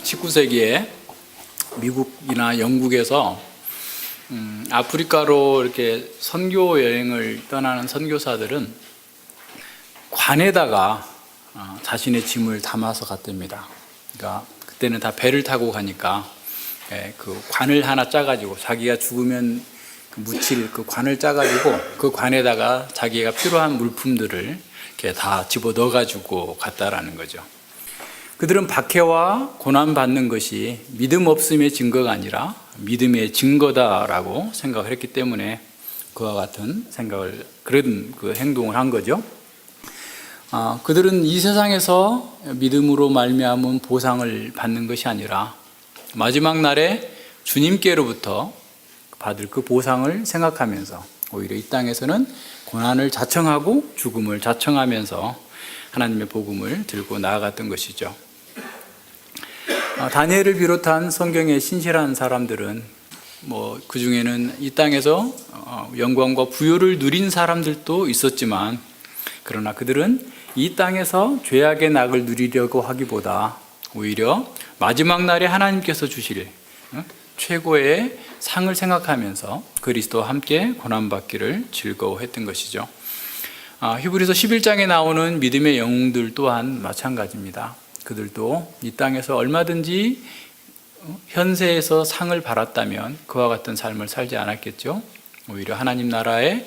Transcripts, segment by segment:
(19세기에) 미국이나 영국에서 아프리카로 이렇게 선교 여행을 떠나는 선교사들은 관에다가 자신의 짐을 담아서 갔답니다. 그러니까 그때는 다 배를 타고 가니까 그 관을 하나 짜가지고 자기가 죽으면 묻힐 그 관을 짜가지고 그 관에다가 자기가 필요한 물품들을 이렇게 다 집어 넣어가지고 갔다라는 거죠. 그들은 박해와 고난받는 것이 믿음 없음의 증거가 아니라 믿음의 증거다라고 생각을 했기 때문에 그와 같은 그런 그 행동을 한 거죠. 그들은 이 세상에서 믿음으로 말미암은 보상을 받는 것이 아니라 마지막 날에 주님께로부터 받을 그 보상을 생각하면서 오히려 이 땅에서는 고난을 자청하고 죽음을 자청하면서 하나님의 복음을 들고 나아갔던 것이죠. 다니엘을 비롯한 성경의 신실한 사람들은 그 중에는 이 땅에서 영광과 부요를 누린 사람들도 있었지만, 그러나 그들은 이 땅에서 죄악의 낙을 누리려고 하기보다 오히려 마지막 날에 하나님께서 주실 최고의 상을 생각하면서 그리스도와 함께 고난받기를 즐거워했던 것이죠. 히브리서 11장에 나오는 믿음의 영웅들 또한 마찬가지입니다. 그들도 이 땅에서 얼마든지 현세에서 상을 받았다면 그와 같은 삶을 살지 않았겠죠. 오히려 하나님 나라의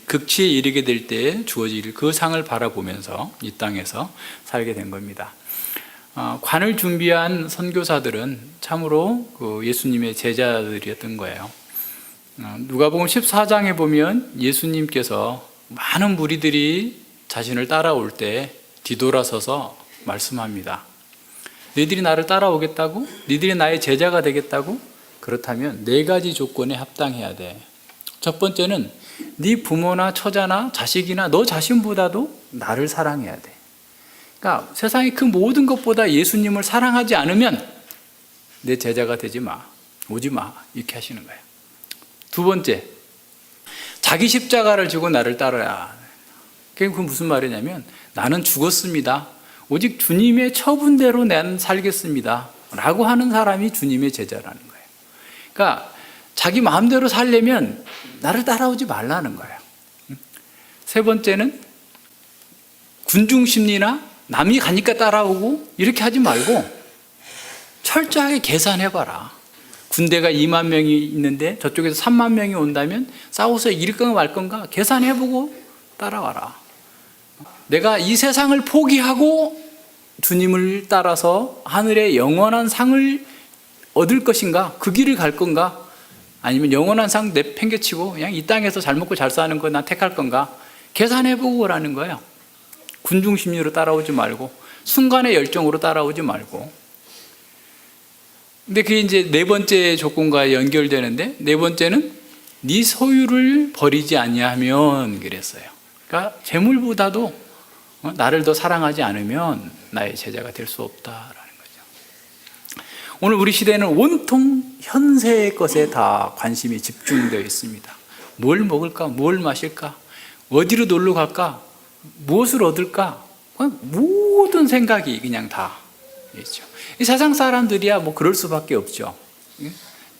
극치에 이르게 될 때에 주어질 그 상을 바라보면서 이 땅에서 살게 된 겁니다. 관을 준비한 선교사들은 참으로 예수님의 제자들이었던 거예요. 누가복음 14장에 보면 예수님께서 많은 무리들이 자신을 따라올 때 뒤돌아서서 말씀합니다. 너희들이 나를 따라오겠다고? 너희들이 나의 제자가 되겠다고? 그렇다면 4가지 조건에 합당해야 돼. 첫 번째는 네 부모나 처자나 자식이나 너 자신보다도 나를 사랑해야 돼. 그러니까 세상의 그 모든 것보다 예수님을 사랑하지 않으면 내 제자가 되지 마, 오지 마, 이렇게 하시는 거예요. 두 번째, 자기 십자가를 지고 나를 따라야. 그게 무슨 말이냐면 나는 죽었습니다. 오직 주님의 처분대로 난 살겠습니다 라고 하는 사람이 주님의 제자라는 거예요. 그러니까 자기 마음대로 살려면 나를 따라오지 말라는 거예요. 세 번째는 군중심리나 남이 가니까 따라오고 이렇게 하지 말고 철저하게 계산해봐라. 군대가 2만 명이 있는데 저쪽에서 3만 명이 온다면 싸워서 이길 건가 말 건가 계산해보고 따라와라. 내가 이 세상을 포기하고 주님을 따라서 하늘의 영원한 상을 얻을 것인가? 그 길을 갈 건가? 아니면 영원한 상 내팽개치고 그냥 이 땅에서 잘 먹고 잘 사는 거 난 택할 건가? 계산해보고 오라는 거예요. 군중심리로 따라오지 말고 순간의 열정으로 따라오지 말고. 근데 그게 이제 4번째 조건과 연결되는데, 4번째는 네 소유를 버리지 아니하면 그랬어요. 그러니까 재물보다도 나를 더 사랑하지 않으면 나의 제자가 될 수 없다라는 거죠. 오늘 우리 시대는 온통 현세의 것에 다 관심이 집중되어 있습니다. 뭘 먹을까? 뭘 마실까? 어디로 놀러 갈까? 무엇을 얻을까? 모든 생각이 그냥 다 있죠. 이 세상 사람들이야 그럴 수밖에 없죠.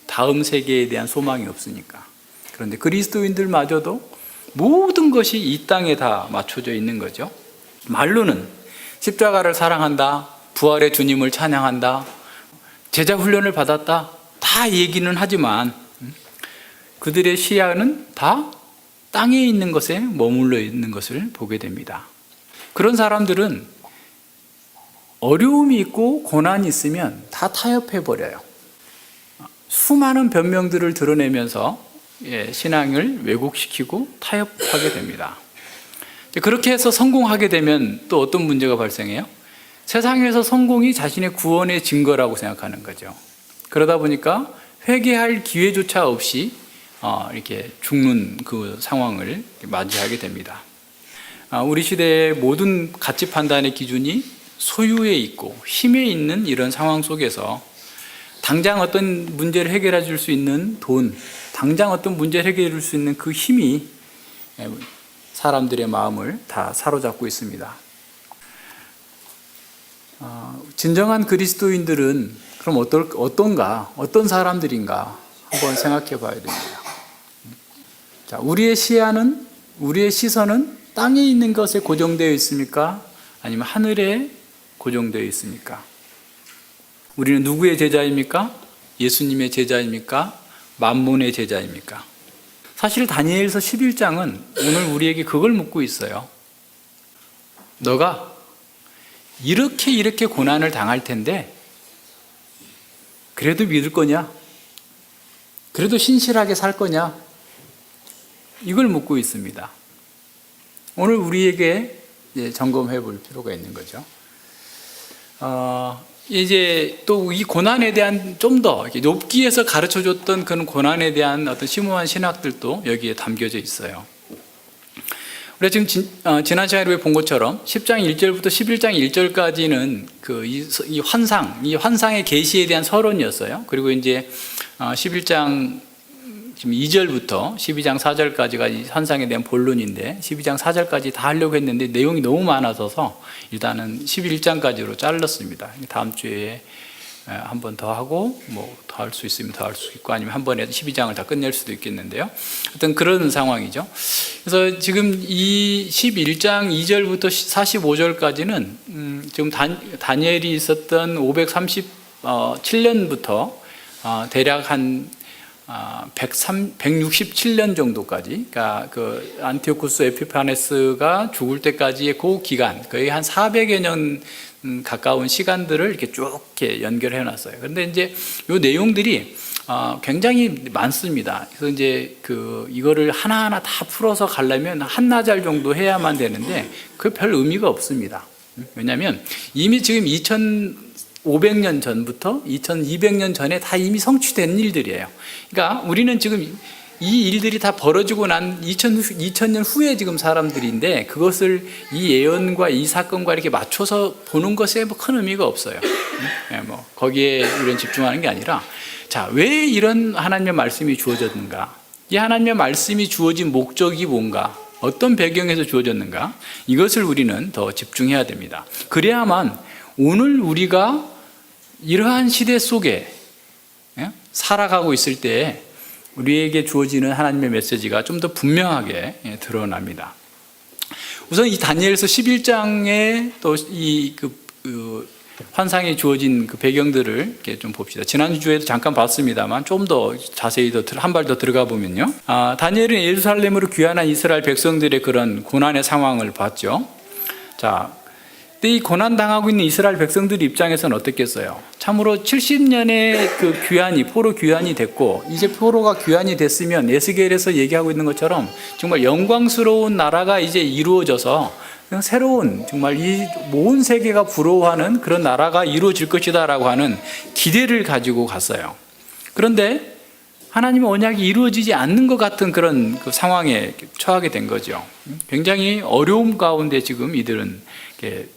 다음 세계에 대한 소망이 없으니까. 그런데 그리스도인들마저도 모든 것이 이 땅에 다 맞춰져 있는 거죠. 말로는 십자가를 사랑한다, 부활의 주님을 찬양한다, 제자 훈련을 받았다, 다 얘기는 하지만 그들의 시야는 다 땅에 있는 것에 머물러 있는 것을 보게 됩니다. 그런 사람들은 어려움이 있고 고난이 있으면 다 타협해버려요. 수많은 변명들을 드러내면서 신앙을 왜곡시키고 타협하게 됩니다. 그렇게 해서 성공하게 되면 또 어떤 문제가 발생해요? 세상에서 성공이 자신의 구원의 증거라고 생각하는 거죠. 그러다 보니까 회개할 기회조차 없이 이렇게 죽는 그 상황을 맞이하게 됩니다. 우리 시대의 모든 가치 판단의 기준이 소유에 있고 힘에 있는 이런 상황 속에서 당장 어떤 문제를 해결해 줄 수 있는 돈, 당장 어떤 문제를 해결해 줄 수 있는 그 힘이 사람들의 마음을 다 사로잡고 있습니다. 진정한 그리스도인들은 그럼 어떤가? 어떤 사람들인가? 한번 생각해 봐야 됩니다. 자, 우리의 시선은 땅에 있는 것에 고정되어 있습니까? 아니면 하늘에 고정되어 있습니까? 우리는 누구의 제자입니까? 예수님의 제자입니까? 만몬의 제자입니까? 사실 다니엘서 11장은 오늘 우리에게 그걸 묻고 있어요. 너가 이렇게 고난을 당할 텐데 그래도 믿을 거냐? 그래도 신실하게 살 거냐? 이걸 묻고 있습니다. 오늘 우리에게 점검해 볼 필요가 있는 거죠. 이제 또 이 고난에 대한 좀 더 높기에서 가르쳐 줬던 그런 고난에 대한 어떤 심오한 신학들도 여기에 담겨져 있어요. 우리가 지금 지난 시간에 우리 본 것처럼 10장 1절부터 11장 1절까지는 이 환상의 계시에 대한 서론이었어요. 그리고 이제 11장 지금 2절부터 12장 4절까지가 이 환상에 대한 본론인데 12장 4절까지 다 하려고 했는데 내용이 너무 많아져서 일단은 11장까지로 잘랐습니다. 다음 주에 한 번 더 하고 뭐 더 할 수 있으면 더 할 수 있고 아니면 한 번에 12장을 다 끝낼 수도 있겠는데요. 하여튼 그런 상황이죠. 그래서 지금 이 11장 2절부터 45절까지는 지금 다니엘이 있었던 537년부터 대략 한 167년 정도까지, 그러니까 그 안티오쿠스 에피파네스가 죽을 때까지의 그 기간, 거의 한 400여 년 가까운 시간들을 이렇게 쭉 이렇게 연결해 놨어요. 그런데 이제 요 내용들이 굉장히 많습니다. 그래서 이제 이거를 하나하나 다 풀어서 가려면 한나절 정도 해야만 되는데 그 별 의미가 없습니다. 왜냐하면 이미 지금 2500년 전부터 2200년 전에 다 이미 성취된 일들이에요. 그러니까 우리는 지금 이 일들이 다 벌어지고 난 2000년 후에 지금 사람들인데 그것을 이 예언과 이 사건과 이렇게 맞춰서 보는 것에 뭐 큰 의미가 없어요. 뭐 거기에 우리는 집중하는 게 아니라, 자, 왜 이런 하나님의 말씀이 주어졌는가? 이 하나님의 말씀이 주어진 목적이 뭔가? 어떤 배경에서 주어졌는가? 이것을 우리는 더 집중해야 됩니다. 그래야만 오늘 우리가 이러한 시대 속에 살아가고 있을 때 우리에게 주어지는 하나님의 메시지가 좀 더 분명하게 드러납니다. 우선 이 다니엘서 11장에 또 이 환상에 주어진 그 배경들을 이렇게 좀 봅시다. 지난주에도 잠깐 봤습니다만 좀 더 자세히 한 발 더 들어가 보면요. 다니엘은 예루살렘으로 귀환한 이스라엘 백성들의 그런 고난의 상황을 봤죠. 자, 근데 이 고난당하고 있는 이스라엘 백성들 입장에서는 어떻겠어요? 참으로 70년의 포로 귀환이 됐고, 이제 포로가 귀환이 됐으면 에스겔에서 얘기하고 있는 것처럼 정말 영광스러운 나라가 이제 이루어져서 새로운, 정말 이 온 세계가 부러워하는 그런 나라가 이루어질 것이다라고 하는 기대를 가지고 갔어요. 그런데 하나님의 언약이 이루어지지 않는 것 같은 그런 상황에 처하게 된 거죠. 굉장히 어려움 가운데 지금 이들은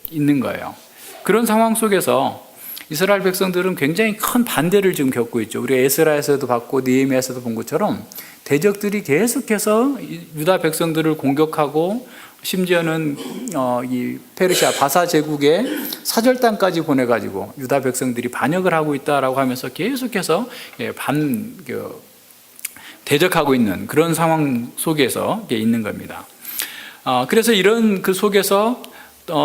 있는 거예요. 그런 상황 속에서 이스라엘 백성들은 굉장히 큰 반대를 지금 겪고 있죠. 우리가 에스라에서도 봤고 느헤미야에서도 본 것처럼 대적들이 계속해서 유다 백성들을 공격하고, 심지어는 이 페르시아 바사 제국의 사절단까지 보내가지고 유다 백성들이 반역을 하고 있다라고 하면서 계속해서 대적하고 있는 그런 상황 속에서 있는 겁니다. 그래서 이런 그 속에서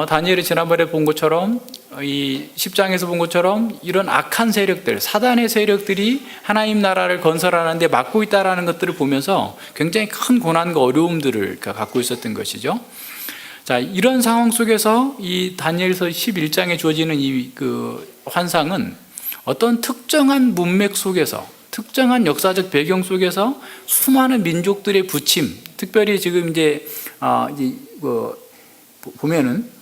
다니엘이 지난번에 본 것처럼, 이 10장에서 본 것처럼 이런 악한 세력들, 사단의 세력들이 하나님 나라를 건설하는데 막고 있다라는 것들을 보면서 굉장히 큰 고난과 어려움들을 갖고 있었던 것이죠. 자, 이런 상황 속에서 이 다니엘서 11장에 주어지는 이 환상은 어떤 특정한 문맥 속에서, 특정한 역사적 배경 속에서 수많은 민족들의 부침, 특별히 지금 이제 보면은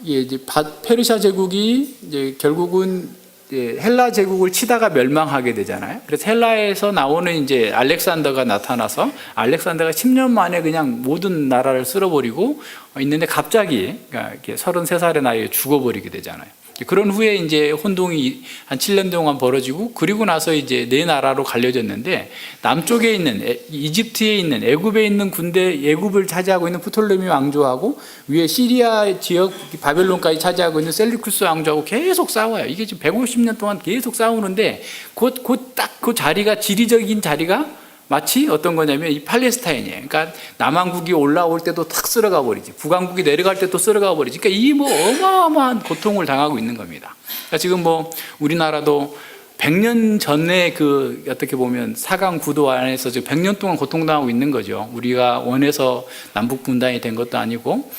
이제 페르시아 제국이 이제 결국은 헬라 제국을 치다가 멸망하게 되잖아요. 그래서 헬라에서 나오는 이제 알렉산더가 나타나서 알렉산더가 10년 만에 그냥 모든 나라를 쓸어버리고 있는데 갑자기 33살의 나이에 죽어버리게 되잖아요. 그런 후에 이제 혼동이 한 7년 동안 벌어지고, 그리고 나서 이제 네 나라로 갈려졌는데, 남쪽에 있는 이집트에 있는 애굽에 있는 군대, 애굽을 차지하고 있는 프톨레미 왕조하고 위에 시리아 지역 바벨론까지 차지하고 있는 셀루쿠스 왕조하고 계속 싸워요. 이게 지금 150년 동안 계속 싸우는데, 그 자리가, 지리적인 자리가 마치 어떤 거냐면 이 팔레스타인이에요. 그러니까 남왕국이 올라올 때도 탁 쓸어가 버리지, 북왕국이 내려갈 때도 쓸어가 버리지. 그러니까 이 뭐 어마어마한 고통을 당하고 있는 겁니다. 그러니까 지금 뭐 우리나라도 100년 전에 그 어떻게 보면 4강 구도 안에서 지금 100년 동안 고통당하고 있는 거죠. 우리가 원해서 남북 분단이 된 것도 아니고,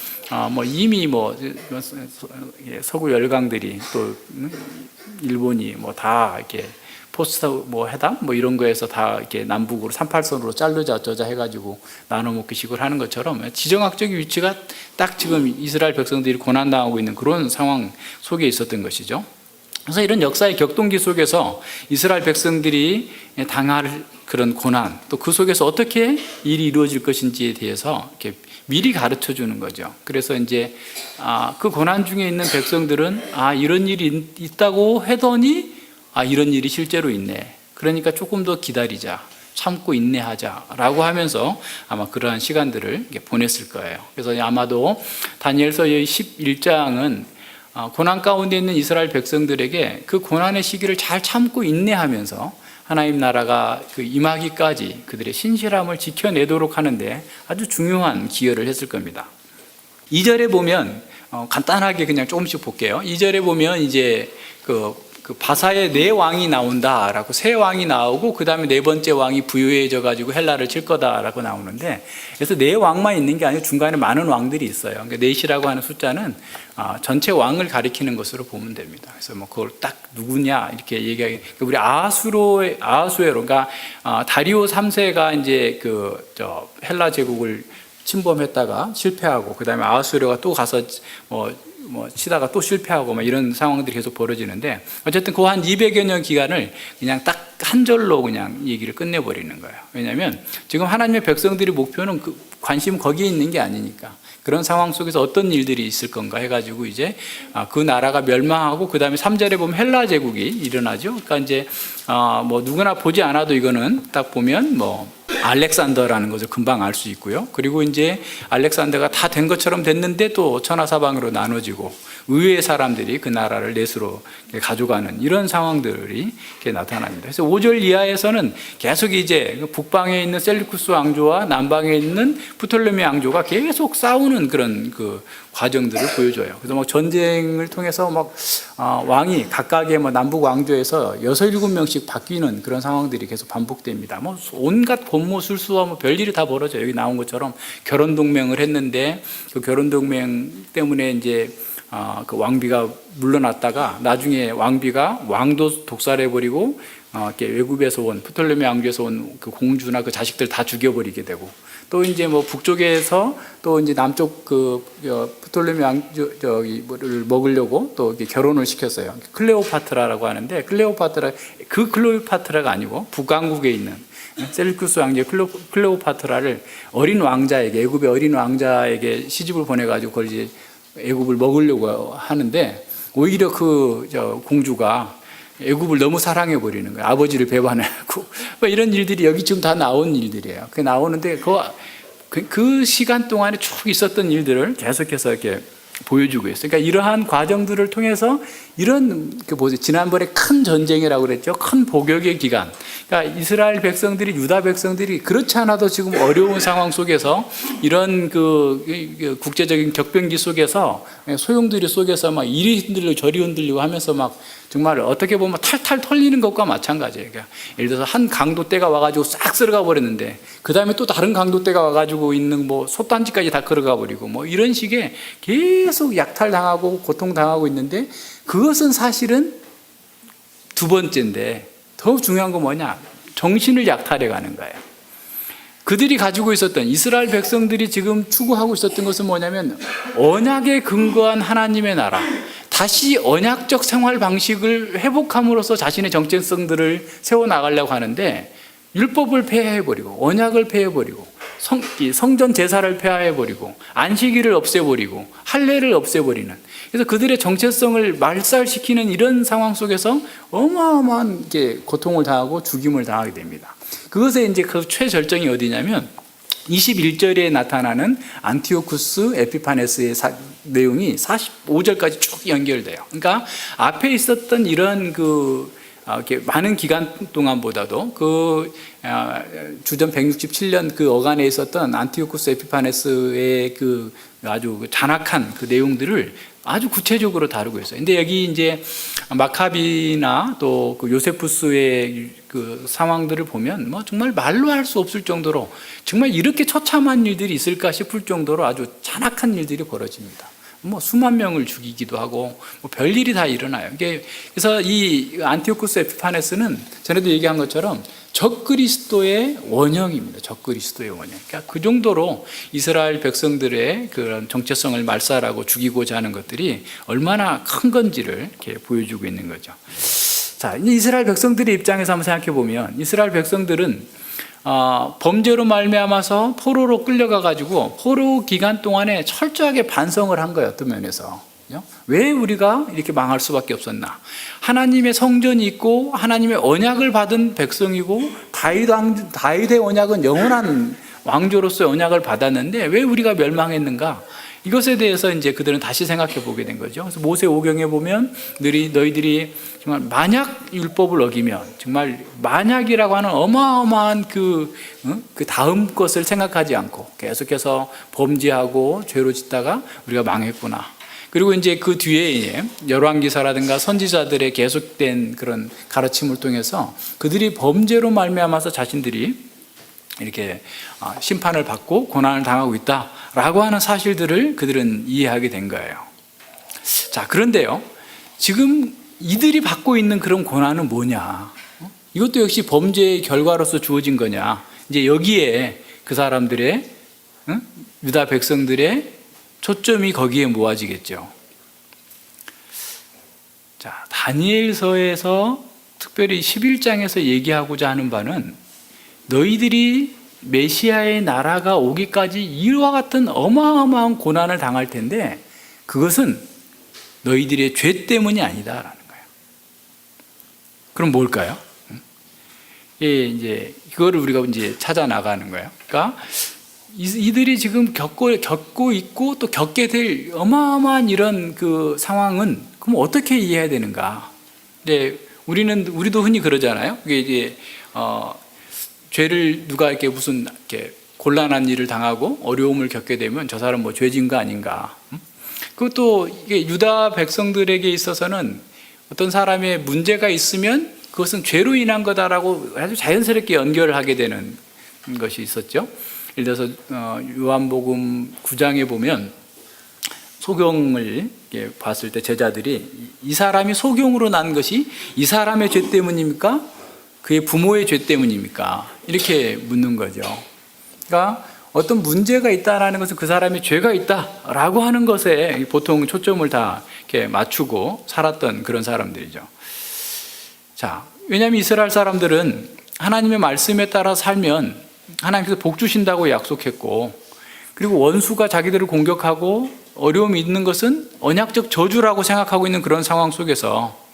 뭐 이미 뭐 서구 열강들이 또 일본이 뭐 다 이렇게 포스트 뭐 회담 뭐 이런 거에서 다 이렇게 남북으로 38선으로 자르자 어쩌자 해가지고 나눠 먹기식을 하는 것처럼, 지정학적인 위치가 딱 지금 이스라엘 백성들이 고난당하고 있는 그런 상황 속에 있었던 것이죠. 그래서 이런 역사의 격동기 속에서 이스라엘 백성들이 당할 그런 고난, 또 그 속에서 어떻게 일이 이루어질 것인지에 대해서 이렇게 미리 가르쳐 주는 거죠. 그래서 이제 그 고난 중에 있는 백성들은 이런 일이 있다고 하더니 이런 일이 실제로 있네. 그러니까 조금 더 기다리자, 참고 인내하자라고 하면서 아마 그러한 시간들을 보냈을 거예요. 그래서 아마도 다니엘서 11장은 고난 가운데 있는 이스라엘 백성들에게 그 고난의 시기를 잘 참고 인내하면서 하나님 나라가 그 임하기까지 그들의 신실함을 지켜내도록 하는데 아주 중요한 기여를 했을 겁니다. 2절에 보면 간단하게 그냥 조금씩 볼게요. 2절에 보면 이제 그 바사의 네 왕이 나온다라고, 세 왕이 나오고 그 다음에 네 번째 왕이 부유해져 가지고 헬라를 칠 거다라고 나오는데, 그래서 네 왕만 있는 게 아니고 중간에 많은 왕들이 있어요. 그러니까 넷이라고 하는 숫자는 전체 왕을 가리키는 것으로 보면 됩니다. 그래서 뭐 그걸 딱 누구냐 이렇게 얘기하기, 우리 아하수에로, 그러니까 다리오 3세가 이제 저 헬라 제국을 침범했다가 실패하고, 그 다음에 아하수에로가 또 가서 뭐 치다가 또 실패하고 막 이런 상황들이 계속 벌어지는데, 어쨌든 그 한 200여 년 기간을 그냥 딱 한 절로 그냥 얘기를 끝내버리는 거예요. 왜냐하면 지금 하나님의 백성들이 목표는 관심 거기에 있는 게 아니니까. 그런 상황 속에서 어떤 일들이 있을 건가 해가지고 이제 그 나라가 멸망하고, 그 다음에 3절에 보면 헬라 제국이 일어나죠. 그러니까 이제 뭐 누구나 보지 않아도 이거는 딱 보면 뭐 알렉산더라는 것을 금방 알 수 있고요. 그리고 이제 알렉산더가 다 된 것처럼 됐는데 또 천하사방으로 나눠지고 의외의 사람들이 그 나라를 넷으로 가져가는 이런 상황들이 이렇게 나타납니다. 그래서 5절 이하에서는 계속 이제 북방에 있는 셀루쿠스 왕조와 남방에 있는 프톨레미 왕조가 계속 싸우는 그런 그 과정들을 보여줘요. 그래서 막 전쟁을 통해서 막 왕이 각각의 뭐 남북 왕조에서 6, 7명씩 바뀌는 그런 상황들이 계속 반복됩니다. 뭐 온갖 권모술수와 뭐 별일이 다 벌어져요. 여기 나온 것처럼 결혼 동맹을 했는데 그 결혼 동맹 때문에 이제 그 왕비가 물러났다가 나중에 왕비가 왕도 독살해버리고 이렇게 외국에서 온 프톨레미 왕조에서 온 그 공주나 그 자식들 다 죽여버리게 되고, 또 이제 뭐 북쪽에서 또 이제 남쪽 프톨레미 왕조를 먹으려고 또 이렇게 결혼을 시켰어요. 클레오파트라라고 하는데, 클레오파트라가 아니고 북왕국에 있는 셀루쿠스 왕제 클레오파트라를 어린 왕자에게, 애굽의 어린 왕자에게 시집을 보내가지고 그걸 이제 애굽을 먹으려고 하는데, 오히려 그 공주가 애굽을 너무 사랑해 버리는 거예요. 아버지를 배반하고 뭐 이런 일들이 여기 지금 다 나온 일들이에요. 그 나오는데 그 시간 동안에 쭉 있었던 일들을 계속해서 이렇게 보여주고 있어요. 그러니까 이러한 과정들을 통해서 이런 보세요. 지난번에 큰 전쟁이라고 그랬죠. 큰 복역의 기간. 그러니까 이스라엘 백성들이, 유다 백성들이 그렇지 않아도 지금 어려운 상황 속에서 이런 그 국제적인 격변기 속에서 소용돌이 속에서 막 이리 흔들리고 저리 흔들리고 하면서 막 정말 어떻게 보면 탈탈 털리는 것과 마찬가지예요. 그러니까 예를 들어서 한 강도떼가 와가지고 싹 쓸어가 버렸는데 그 다음에 또 다른 강도떼가 와가지고 있는 뭐 솥단지까지 다 끌어가 버리고 뭐 이런 식의 계속 약탈당하고 고통당하고 있는데, 그것은 사실은 두 번째인데 더 중요한 건 뭐냐? 정신을 약탈해 가는 거예요. 그들이 가지고 있었던, 이스라엘 백성들이 지금 추구하고 있었던 것은 뭐냐면 언약에 근거한 하나님의 나라, 다시 언약적 생활 방식을 회복함으로써 자신의 정체성들을 세워나가려고 하는데, 율법을 폐해버리고 언약을 폐해버리고 성전 제사를 폐하해버리고 안식일을 없애버리고 할례를 없애버리는, 그래서 그들의 정체성을 말살시키는 이런 상황 속에서 어마어마한 고통을 당하고 죽임을 당하게 됩니다. 그것의 이제 그 최절정이 어디냐면 21절에 나타나는 안티오쿠스 에피파네스의 내용이 45절까지 쭉 연결돼요. 그러니까 앞에 있었던 이런 이렇게 많은 기간 동안보다도 주전 167년 그 어간에 있었던 안티오쿠스 에피파네스의 아주 잔악한 그 내용들을 아주 구체적으로 다루고 있어요. 근데 여기 이제 마카비나 또 요세푸스의 그 상황들을 보면 정말 말로 할 수 없을 정도로 정말 이렇게 처참한 일들이 있을까 싶을 정도로 아주 잔악한 일들이 벌어집니다. 수만 명을 죽이기도 하고 별일이 다 일어나요. 그래서 이 안티오쿠스 에피파네스는 전에도 얘기한 것처럼 적그리스도의 원형입니다. 적그리스도의 원형. 그러니까 그 정도로 이스라엘 백성들의 그런 정체성을 말살하고 죽이고자 하는 것들이 얼마나 큰 건지를 이렇게 보여주고 있는 거죠. 자, 이스라엘 백성들의 입장에서 한번 생각해 보면 이스라엘 백성들은 범죄로 말미암아서 포로로 끌려가 가지고 포로 기간 동안에 철저하게 반성을 한 거예요. 어떤 면에서 왜 우리가 이렇게 망할 수밖에 없었나? 하나님의 성전이 있고 하나님의 언약을 받은 백성이고 다윗의 언약은 영원한 왕조로서의 언약을 받았는데 왜 우리가 멸망했는가? 이것에 대해서 이제 그들은 다시 생각해 보게 된 거죠. 그래서 모세 오경에 보면 너희들이 정말 만약 율법을 어기면 정말 만약이라고 하는 어마어마한 그 다음 것을 생각하지 않고 계속해서 범죄하고 죄로 짓다가 우리가 망했구나. 그리고 이제 그 뒤에 열왕기사라든가 선지자들의 계속된 그런 가르침을 통해서 그들이 범죄로 말미암아서 자신들이 이렇게 심판을 받고 고난을 당하고 있다라고 하는 사실들을 그들은 이해하게 된 거예요. 자, 그런데요, 지금 이들이 받고 있는 그런 고난은 뭐냐? 이것도 역시 범죄의 결과로서 주어진 거냐? 이제 여기에 그 사람들의 유다 백성들의 초점이 거기에 모아지겠죠. 자, 다니엘서에서 특별히 11장에서 얘기하고자 하는 바는 너희들이 메시아의 나라가 오기까지 이와 같은 어마어마한 고난을 당할 텐데 그것은 너희들의 죄 때문이 아니다라는 거예요. 그럼 뭘까요? 이제 그거를 우리가 이제 찾아 나가는 거예요. 그러니까 이들이 지금 겪고 있고 또 겪게 될 어마어마한 이런 그 상황은 그럼 어떻게 이해해야 되는가? 근데 우리도 흔히 그러잖아요. 그게 이제 죄를 누가 이렇게 무슨 이렇게 곤란한 일을 당하고 어려움을 겪게 되면 저 사람 죄진 거 아닌가? 그것도 이게 유다 백성들에게 있어서는 어떤 사람의 문제가 있으면 그것은 죄로 인한 거다라고 아주 자연스럽게 연결을 하게 되는 것이 있었죠. 예를 들어서 요한복음 9장에 보면 소경을 봤을 때 제자들이 이 사람이 소경으로 난 것이 이 사람의 죄 때문입니까? 그의 부모의 죄 때문입니까? 이렇게 묻는 거죠. 그러니까 어떤 문제가 있다라는 것은 그 사람의 죄가 있다라고 하는 것에 보통 초점을 다 이렇게 맞추고 살았던 그런 사람들이죠. 자, 왜냐하면 이스라엘 사람들은 하나님의 말씀에 따라 살면 하나님께서 복 주신다고 약속했고, 그리고 원수가 자기들을 공격하고 어려움이 있는 것은 언약적 저주라고 생각하고 있는 그런 상황 속에서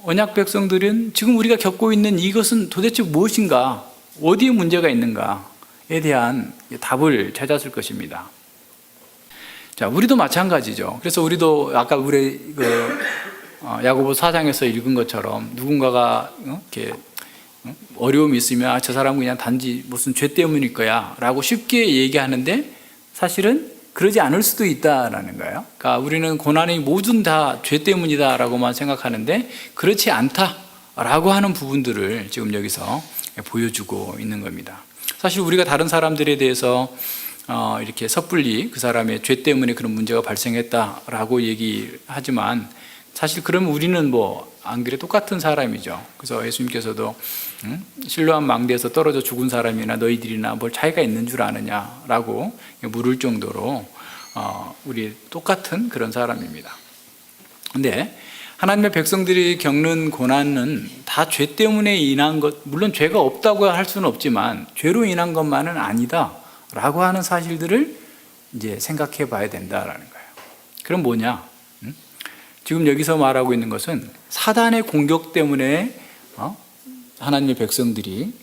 언약 백성들은 지금 우리가 겪고 있는 이것은 도대체 무엇인가, 어디에 문제가 있는가에 대한 답을 찾았을 것입니다. 자, 우리도 마찬가지죠. 그래서 우리도 아까 우리 야고보 4장에서 읽은 것처럼 누군가가 이렇게 어려움이 있으면 저 사람은 그냥 단지 무슨 죄 때문일 거야 라고 쉽게 얘기하는데 사실은 그러지 않을 수도 있다라는 거예요. 그러니까 우리는 고난이 모든 다 죄 때문이다 라고만 생각하는데 그렇지 않다라고 하는 부분들을 지금 여기서 보여주고 있는 겁니다. 사실 우리가 다른 사람들에 대해서 이렇게 섣불리 그 사람의 죄 때문에 그런 문제가 발생했다라고 얘기하지만 사실 그러면 우리는 안 그래 똑같은 사람이죠. 그래서 예수님께서도 실로암 망대에서 떨어져 죽은 사람이나 너희들이나 뭘 차이가 있는 줄 아느냐라고 물을 정도로 우리 똑같은 그런 사람입니다. 근데 하나님의 백성들이 겪는 고난은 다 죄 때문에 인한 것, 물론 죄가 없다고 할 수는 없지만 죄로 인한 것만은 아니다라고 하는 사실들을 이제 생각해 봐야 된다라는 거예요. 그럼 뭐냐? 지금 여기서 말하고 있는 것은 사단의 공격 때문에 하나님의 백성들이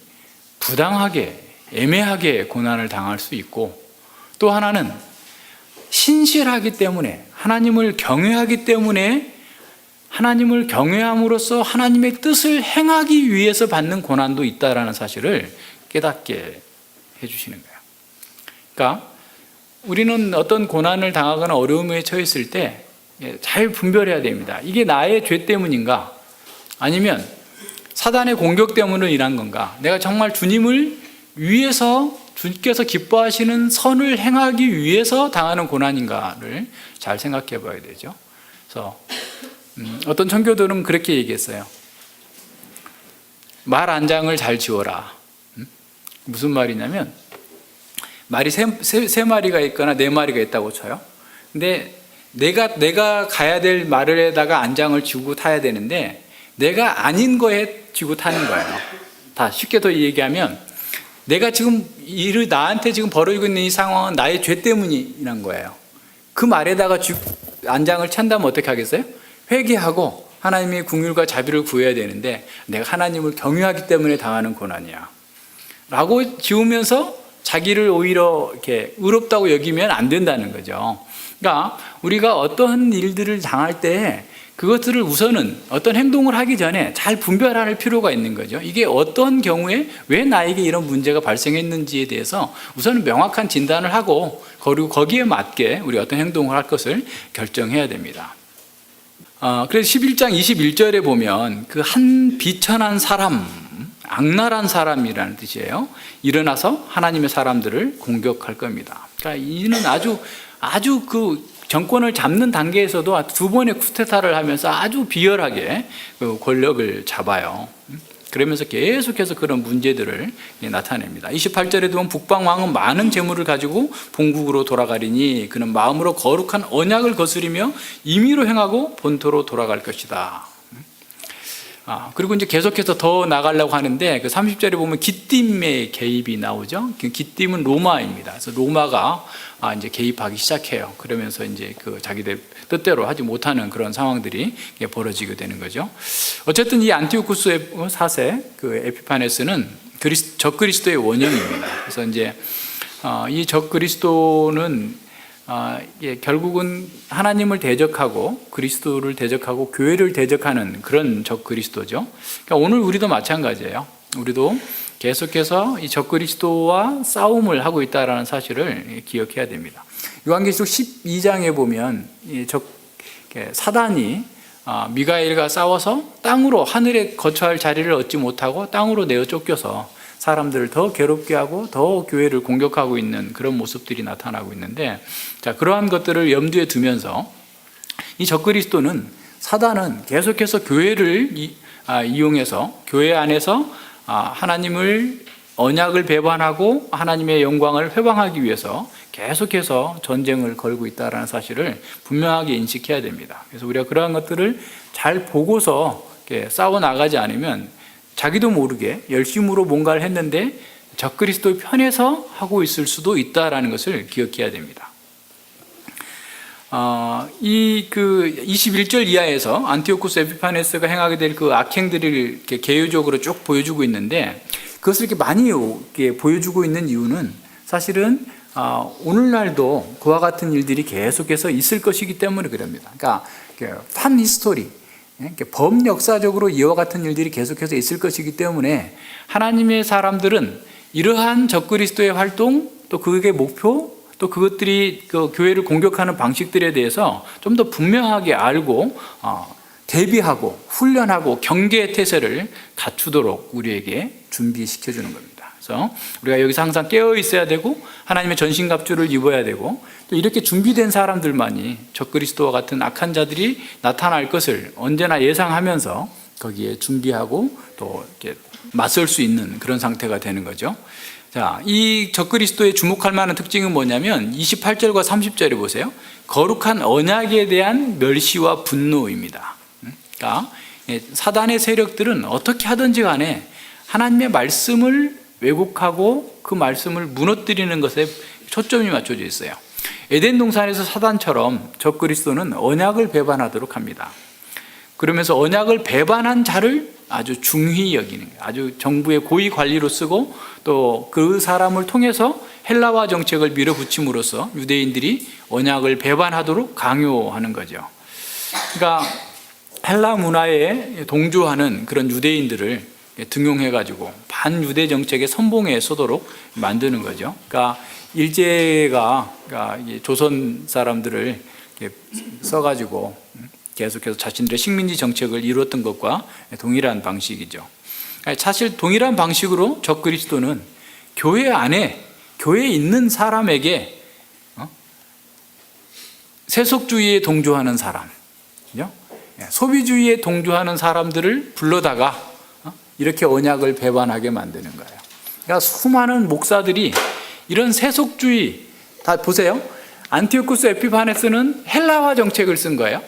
부당하게, 애매하게 고난을 당할 수 있고, 또 하나는 신실하기 때문에, 하나님을 경외하기 때문에, 하나님을 경외함으로써 하나님의 뜻을 행하기 위해서 받는 고난도 있다라는 사실을 깨닫게 해주시는 거예요. 그러니까 우리는 어떤 고난을 당하거나 어려움에 처했을 때 잘 분별해야 됩니다. 이게 나의 죄 때문인가? 아니면 사단의 공격 때문에 일한 건가? 내가 정말 주님을 위해서, 주님께서 기뻐하시는 선을 행하기 위해서 당하는 고난인가를 잘 생각해 봐야 되죠. 그래서 어떤 청교도는 그렇게 얘기했어요. 말 한 장을 잘 지어라. 무슨 말이냐면, 말이 세 마리가 있거나 네 마리가 있다고 쳐요. 근데 내가 가야 될 말에다가 안장을 쥐고 타야 되는데 내가 아닌 거에 쥐고 타는 거예요. 다 쉽게 더 얘기하면, 내가 지금 나한테 지금 벌어지고 있는 이 상황은 나의 죄 때문이란 거예요. 그 말에다가 안장을 찬다면 어떻게 하겠어요? 회개하고 하나님의 긍휼과 자비를 구해야 되는데 내가 하나님을 경외하기 때문에 당하는 고난이야 라고 지우면서 자기를 오히려 이렇게 의롭다고 여기면 안 된다는 거죠. 그러니까 우리가 어떠한 일들을 당할 때 그것들을 우선은 어떤 행동을 하기 전에 잘 분별할 필요가 있는 거죠. 이게 어떤 경우에 왜 나에게 이런 문제가 발생했는지에 대해서 우선은 명확한 진단을 하고, 그리고 거기에 맞게 우리 어떤 행동을 할 것을 결정해야 됩니다. 그래서 11장 21절에 보면 그 한 비천한 사람, 악랄한 사람이라는 뜻이에요. 일어나서 하나님의 사람들을 공격할 겁니다. 그러니까 이는 아주 그 정권을 잡는 단계에서도 두 번의 쿠데타를 하면서 아주 비열하게 그 권력을 잡아요. 그러면서 계속해서 그런 문제들을 나타냅니다. 28절에 보면 북방왕은 많은 재물을 가지고 본국으로 돌아가리니 그는 마음으로 거룩한 언약을 거스리며 임의로 행하고 본토로 돌아갈 것이다. 그리고 이제 계속해서 더 나가려고 하는데 그 30절에 보면 기띔의 개입이 나오죠. 그 기띔은 로마입니다. 그래서 로마가 이제 개입하기 시작해요. 그러면서 이제 그 자기들 뜻대로 하지 못하는 그런 상황들이 벌어지게 되는 거죠. 어쨌든 이 안티오쿠스 4세 그 에피파네스는 적그리스도의 원형입니다. 그래서 이제 이 적그리스도는 결국은 하나님을 대적하고 그리스도를 대적하고 교회를 대적하는 그런 적그리스도죠. 그러니까 오늘 우리도 마찬가지예요. 우리도 계속해서 이 적그리스도와 싸움을 하고 있다는 사실을 기억해야 됩니다. 요한계시록 12장에 보면 사단이 미가엘과 싸워서 땅으로, 하늘에 거처할 자리를 얻지 못하고 땅으로 내어 쫓겨서 사람들을 더 괴롭게 하고 더 교회를 공격하고 있는 그런 모습들이 나타나고 있는데, 자, 그러한 것들을 염두에 두면서 이 적그리스도는, 사단은 계속해서 교회를 이용해서 교회 안에서 하나님을 언약을 배반하고 하나님의 영광을 회방하기 위해서 계속해서 전쟁을 걸고 있다는 사실을 분명하게 인식해야 됩니다. 그래서 우리가 그러한 것들을 잘 보고서 싸워 나가지 않으면 자기도 모르게 열심으로 뭔가를 했는데 적그리스도의 편에서 하고 있을 수도 있다라는 것을 기억해야 됩니다. 이 21절 이하에서 안티오쿠스 에피파네스가 행하게 될 그 악행들을 이렇게 개요적으로 쭉 보여주고 있는데, 그것을 이렇게 많이 이렇게 보여주고 있는 이유는 사실은 오늘날도 그와 같은 일들이 계속해서 있을 것이기 때문에 그럽니다. 그러니까 판 히스토리, 범역사적으로 이와 같은 일들이 계속해서 있을 것이기 때문에 하나님의 사람들은 이러한 적그리스도의 활동, 또 그의 목표, 또 그것들이 그 교회를 공격하는 방식들에 대해서 좀 더 분명하게 알고 대비하고 훈련하고 경계의 태세를 갖추도록 우리에게 준비시켜 주는 겁니다. 그래서 우리가 여기서 항상 깨어 있어야 되고 하나님의 전신갑주를 입어야 되고, 또 이렇게 준비된 사람들만이 적그리스도와 같은 악한 자들이 나타날 것을 언제나 예상하면서 거기에 준비하고 또 이렇게 맞설 수 있는 그런 상태가 되는 거죠. 자, 이 적그리스도의 주목할 만한 특징은 뭐냐면 28절과 30절에 보세요. 거룩한 언약에 대한 멸시와 분노입니다. 그러니까 사단의 세력들은 어떻게 하든지 간에 하나님의 말씀을 왜곡하고 그 말씀을 무너뜨리는 것에 초점이 맞춰져 있어요. 에덴 동산에서 사단처럼 적그리스도는 언약을 배반하도록 합니다. 그러면서 언약을 배반한 자를 아주 중히 여기는 거예요. 아주 정부의 고위 관리로 쓰고 또 그 사람을 통해서 헬라화 정책을 밀어붙임으로써 유대인들이 언약을 배반하도록 강요하는 거죠. 그러니까 헬라 문화에 동조하는 그런 유대인들을 등용해가지고 반유대 정책의 선봉에 서도록 만드는 거죠. 그러니까 일제가 조선 사람들을 써가지고 계속해서 자신들의 식민지 정책을 이루었던 것과 동일한 방식이죠. 사실 동일한 방식으로 적그리스도는 교회 안에, 교회에 있는 사람에게 세속주의에 동조하는 사람, 소비주의에 동조하는 사람들을 불러다가 이렇게 언약을 배반하게 만드는 거예요. 그러니까 수많은 목사들이 이런 세속주의, 다 보세요. 안티오쿠스 에피파네스는 헬라화 정책을 쓴 거예요.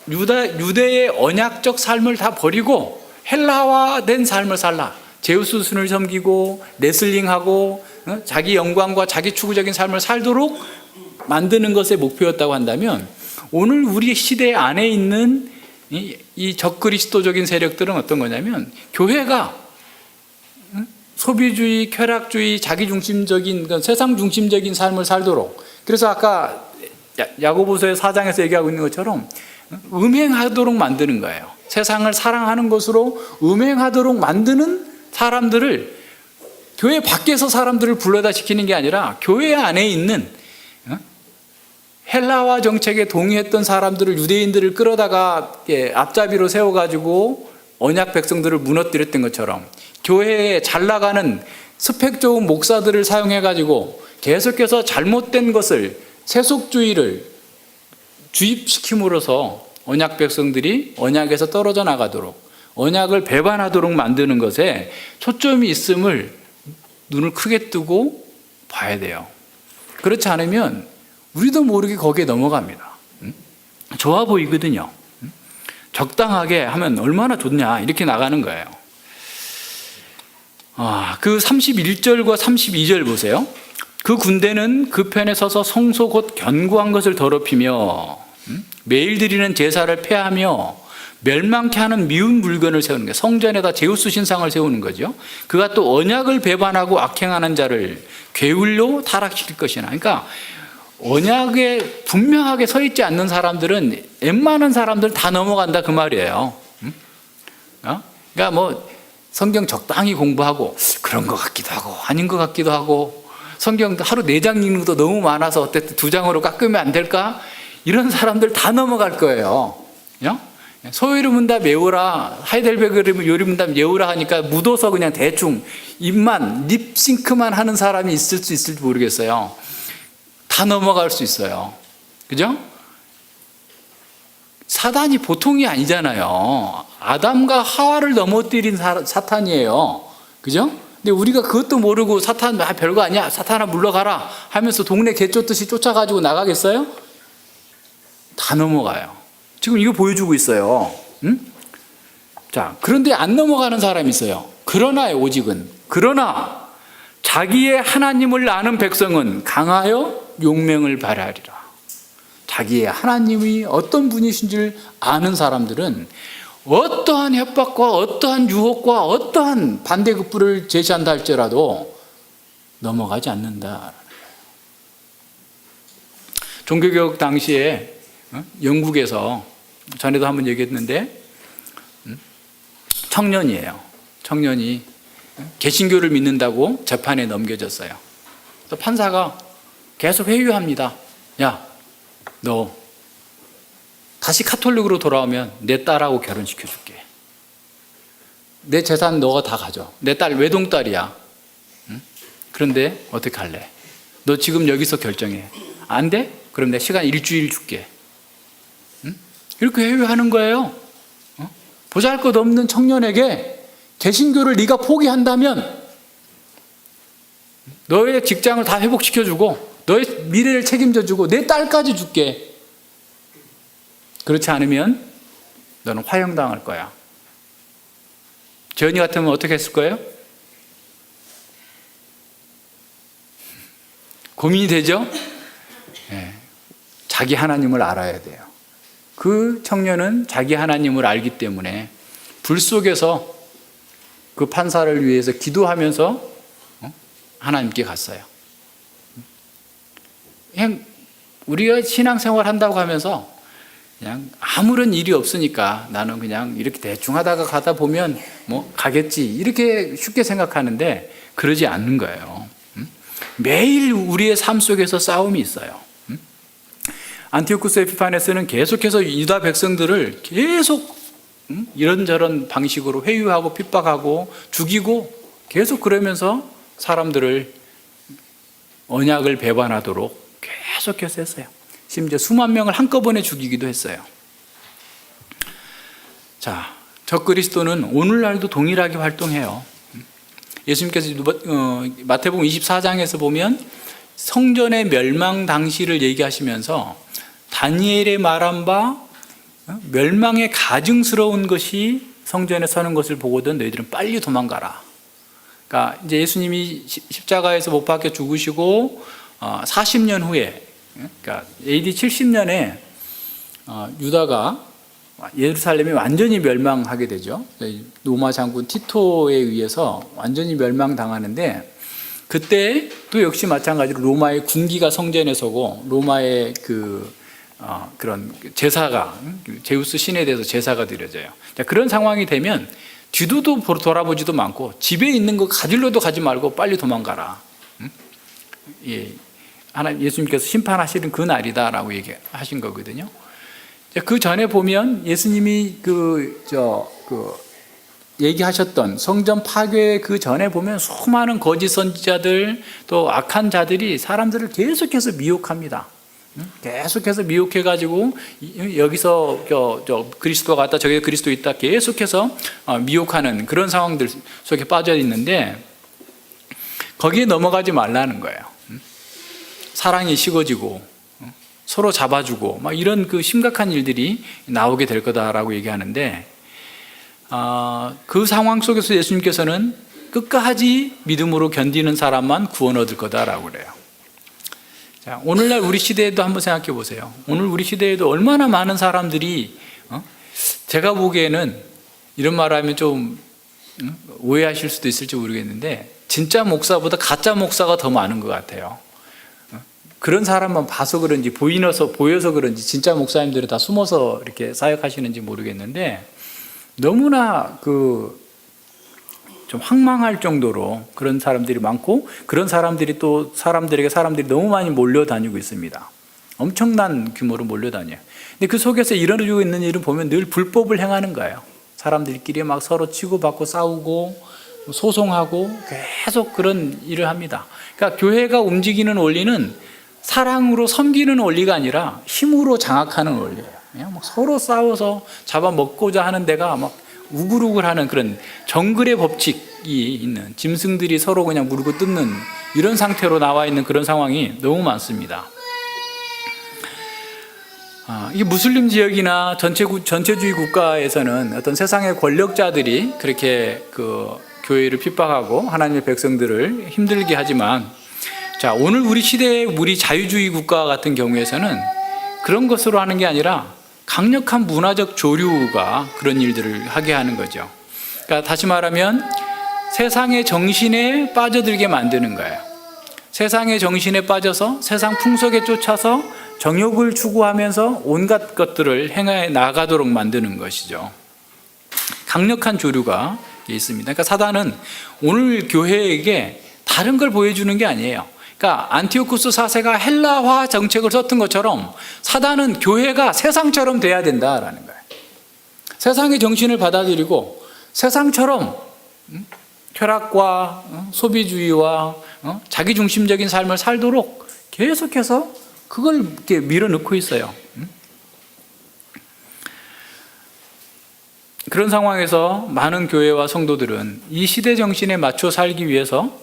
유대의 언약적 삶을 다 버리고 헬라화된 삶을 살라. 제우스 신을 섬기고 레슬링하고 자기 영광과 자기 추구적인 삶을 살도록 만드는 것의 목표였다고 한다면, 오늘 우리 시대 안에 있는 이 적그리스도적인 세력들은 어떤 거냐면, 교회가 소비주의, 쾌락주의, 자기중심적인, 세상 중심적인 삶을 살도록, 그래서 아까 야고보서의 4장에서 얘기하고 있는 것처럼 음행하도록 만드는 거예요. 세상을 사랑하는 것으로 음행하도록 만드는 사람들을, 교회 밖에서 사람들을 불러다 시키는 게 아니라 교회 안에 있는 헬라화 정책에 동의했던 사람들을, 유대인들을 끌어다가 앞잡이로 세워가지고 언약 백성들을 무너뜨렸던 것처럼, 교회에 잘 나가는 스펙 좋은 목사들을 사용해가지고 계속해서 잘못된 것을, 세속주의를 주입시킴으로써 언약 백성들이 언약에서 떨어져 나가도록, 언약을 배반하도록 만드는 것에 초점이 있음을 눈을 크게 뜨고 봐야 돼요. 그렇지 않으면 우리도 모르게 거기에 넘어갑니다. 좋아 보이거든요. 적당하게 하면 얼마나 좋냐, 이렇게 나가는 거예요. 그 31절과 32절 보세요. 그 군대는 그 편에 서서 성소 곧 견고한 것을 더럽히며 매일 드리는 제사를 폐하며 멸망케 하는 미운 물건을 세우는 거예요. 성전에다 제우스 신상을 세우는 거죠. 그가 또 언약을 배반하고 악행하는 자를 괴울로 타락시킬 것이나. 그러니까 언약에 분명하게 서 있지 않는 사람들은, 웬만한 사람들 다 넘어간다 그 말이에요. 그러니까 뭐 성경 적당히 공부하고 그런 것 같기도 하고 아닌 것 같기도 하고, 성경 하루 4장 읽는 것도 너무 많아서 어쨌든 2장으로 깎으면 안 될까? 이런 사람들 다 넘어갈 거예요. 소요리 문답 외우라, 하이델베르 요리 문답 외우라 하니까 묻어서 그냥 대충 입만, 립싱크만 하는 사람이 있을 수 있을지 모르겠어요. 다 넘어갈 수 있어요. 그죠? 사단이 보통이 아니잖아요. 아담과 하와를 넘어뜨린 사탄이에요. 그죠? 근데 우리가 그것도 모르고 사탄 별거 아니야, 사탄아 물러가라 하면서 동네 개 쫓듯이 쫓아가지고 나가겠어요? 다 넘어가요. 지금 이거 보여주고 있어요. 자, 그런데 안 넘어가는 사람이 있어요. 그러나 오직은, 그러나 자기의 하나님을 아는 백성은 강하여 용맹을 발하리라. 자기의 하나님이 어떤 분이신지를 아는 사람들은 어떠한 협박과 어떠한 유혹과 어떠한 반대급부를 제시한다 할지라도 넘어가지 않는다. 종교개혁 당시에 영국에서, 전에도 한번 얘기했는데, 청년이에요. 청년이 개신교를 믿는다고 재판에 넘겨졌어요. 또 판사가 계속 회유합니다. 야, 너 다시 카톨릭으로 돌아오면 내 딸하고 결혼시켜줄게. 내 재산 너가 다 가져. 내 딸 외동딸이야. 그런데 어떻게 할래? 너 지금 여기서 결정해. 안 돼? 그럼 내 시간 일주일 줄게. 이렇게 회유하는 거예요. 보잘것없는 청년에게 개신교를 네가 포기한다면 너의 직장을 다 회복시켜주고 너의 미래를 책임져주고 내 딸까지 줄게. 그렇지 않으면 너는 화형당할 거야. 재현이 같으면 어떻게 했을 거예요? 고민이 되죠? 네. 자기 하나님을 알아야 돼요. 그 청년은 자기 하나님을 알기 때문에 불 속에서 그 판사를 위해서 기도하면서 하나님께 갔어요. 그냥 우리가 신앙생활 한다고 하면서 그냥 아무런 일이 없으니까 나는 그냥 이렇게 대충 하다가 가다 보면 뭐 가겠지 이렇게 쉽게 생각하는데 그러지 않는 거예요. 매일 우리의 삶 속에서 싸움이 있어요. 안티오쿠스 에피파네스는 계속해서 유다 백성들을 계속 이런저런 방식으로 회유하고 핍박하고 죽이고 계속 그러면서 사람들을 언약을 배반하도록 계속해서 했어요. 심지어 수만 명을 한꺼번에 죽이기도 했어요. 자, 적그리스도는 오늘날도 동일하게 활동해요. 예수님께서 마태복음 24장에서 보면 성전의 멸망 당시를 얘기하시면서 다니엘의 말한 바 멸망의 가증스러운 것이 성전에 서는 것을 보거든 너희들은 빨리 도망가라. 그러니까 이제 예수님이 십자가에서 못 박혀 죽으시고 40년 후에, 그러니까 AD 70년에 유다가 예루살렘이 완전히 멸망하게 되죠. 로마 장군 티토에 의해서 완전히 멸망당하는데 그때 또 역시 마찬가지로 로마의 군기가 성전에 서고 로마의 그런 제사가 제우스 신에 대해서 제사가 드려져요. 자, 그런 상황이 되면 뒤도 돌아보지도 않고 집에 있는 거 가지러도 가지 말고 빨리 도망가라. 예, 예수님께서 심판하시는 그 날이다라고 얘기하신 거거든요. 그 전에 보면 예수님이 얘기하셨던 성전 파괴 그 전에 보면 수많은 거짓 선지자들 또 악한 자들이 사람들을 계속해서 미혹합니다. 계속해서 미혹해가지고 여기서 그리스도가 왔다 저기 그리스도 있다 계속해서 미혹하는 그런 상황들 속에 빠져 있는데 거기에 넘어가지 말라는 거예요. 사랑이 식어지고 서로 잡아주고 막 이런 그 심각한 일들이 나오게 될 거다라고 얘기하는데 그 상황 속에서 예수님께서는 끝까지 믿음으로 견디는 사람만 구원 얻을 거다라고 그래요. 자, 오늘날 우리 시대에도 한번 생각해 보세요. 오늘 우리 시대에도 얼마나 많은 사람들이 제가 보기에는 이런 말하면 좀 오해하실 수도 있을지 모르겠는데 진짜 목사보다 가짜 목사가 더 많은 것 같아요. 그런 사람만 봐서 그런지 보여서 그런지 진짜 목사님들은 다 숨어서 이렇게 사역하시는지 모르겠는데 너무나 좀 황망할 정도로 그런 사람들이 많고 그런 사람들이 또 사람들이 너무 많이 몰려다니고 있습니다. 엄청난 규모로 몰려다녀요. 근데 그 속에서 일어나고 있는 일을 보면 늘 불법을 행하는 거예요. 사람들끼리 막 서로 치고받고 싸우고 소송하고 계속 그런 일을 합니다. 그러니까 교회가 움직이는 원리는 사랑으로 섬기는 원리가 아니라 힘으로 장악하는 원리예요. 그냥 막 서로 싸워서 잡아먹고자 하는 데가 막 우글우글하는 그런 정글의 법칙이 있는 짐승들이 서로 그냥 물고 뜯는 이런 상태로 나와 있는 그런 상황이 너무 많습니다. 이 무슬림 지역이나 전체주의 국가에서는 어떤 세상의 권력자들이 그렇게 교회를 핍박하고 하나님의 백성들을 힘들게 하지만 자, 오늘 우리 시대의 우리 자유주의 국가 같은 경우에서는 그런 것으로 하는 게 아니라 강력한 문화적 조류가 그런 일들을 하게 하는 거죠. 그러니까 다시 말하면 세상의 정신에 빠져들게 만드는 거예요. 세상의 정신에 빠져서 세상 풍속에 쫓아서 정욕을 추구하면서 온갖 것들을 행해 나가도록 만드는 것이죠. 강력한 조류가 있습니다. 그러니까 사단은 오늘 교회에게 다른 걸 보여주는 게 아니에요. 그러니까 안티오쿠스 4세가 헬라화 정책을 썼던 것처럼 사단은 교회가 세상처럼 돼야 된다라는 거예요. 세상의 정신을 받아들이고 세상처럼 쾌락과 소비주의와 자기중심적인 삶을 살도록 계속해서 그걸 이렇게 밀어넣고 있어요. 그런 상황에서 많은 교회와 성도들은 이 시대 정신에 맞춰 살기 위해서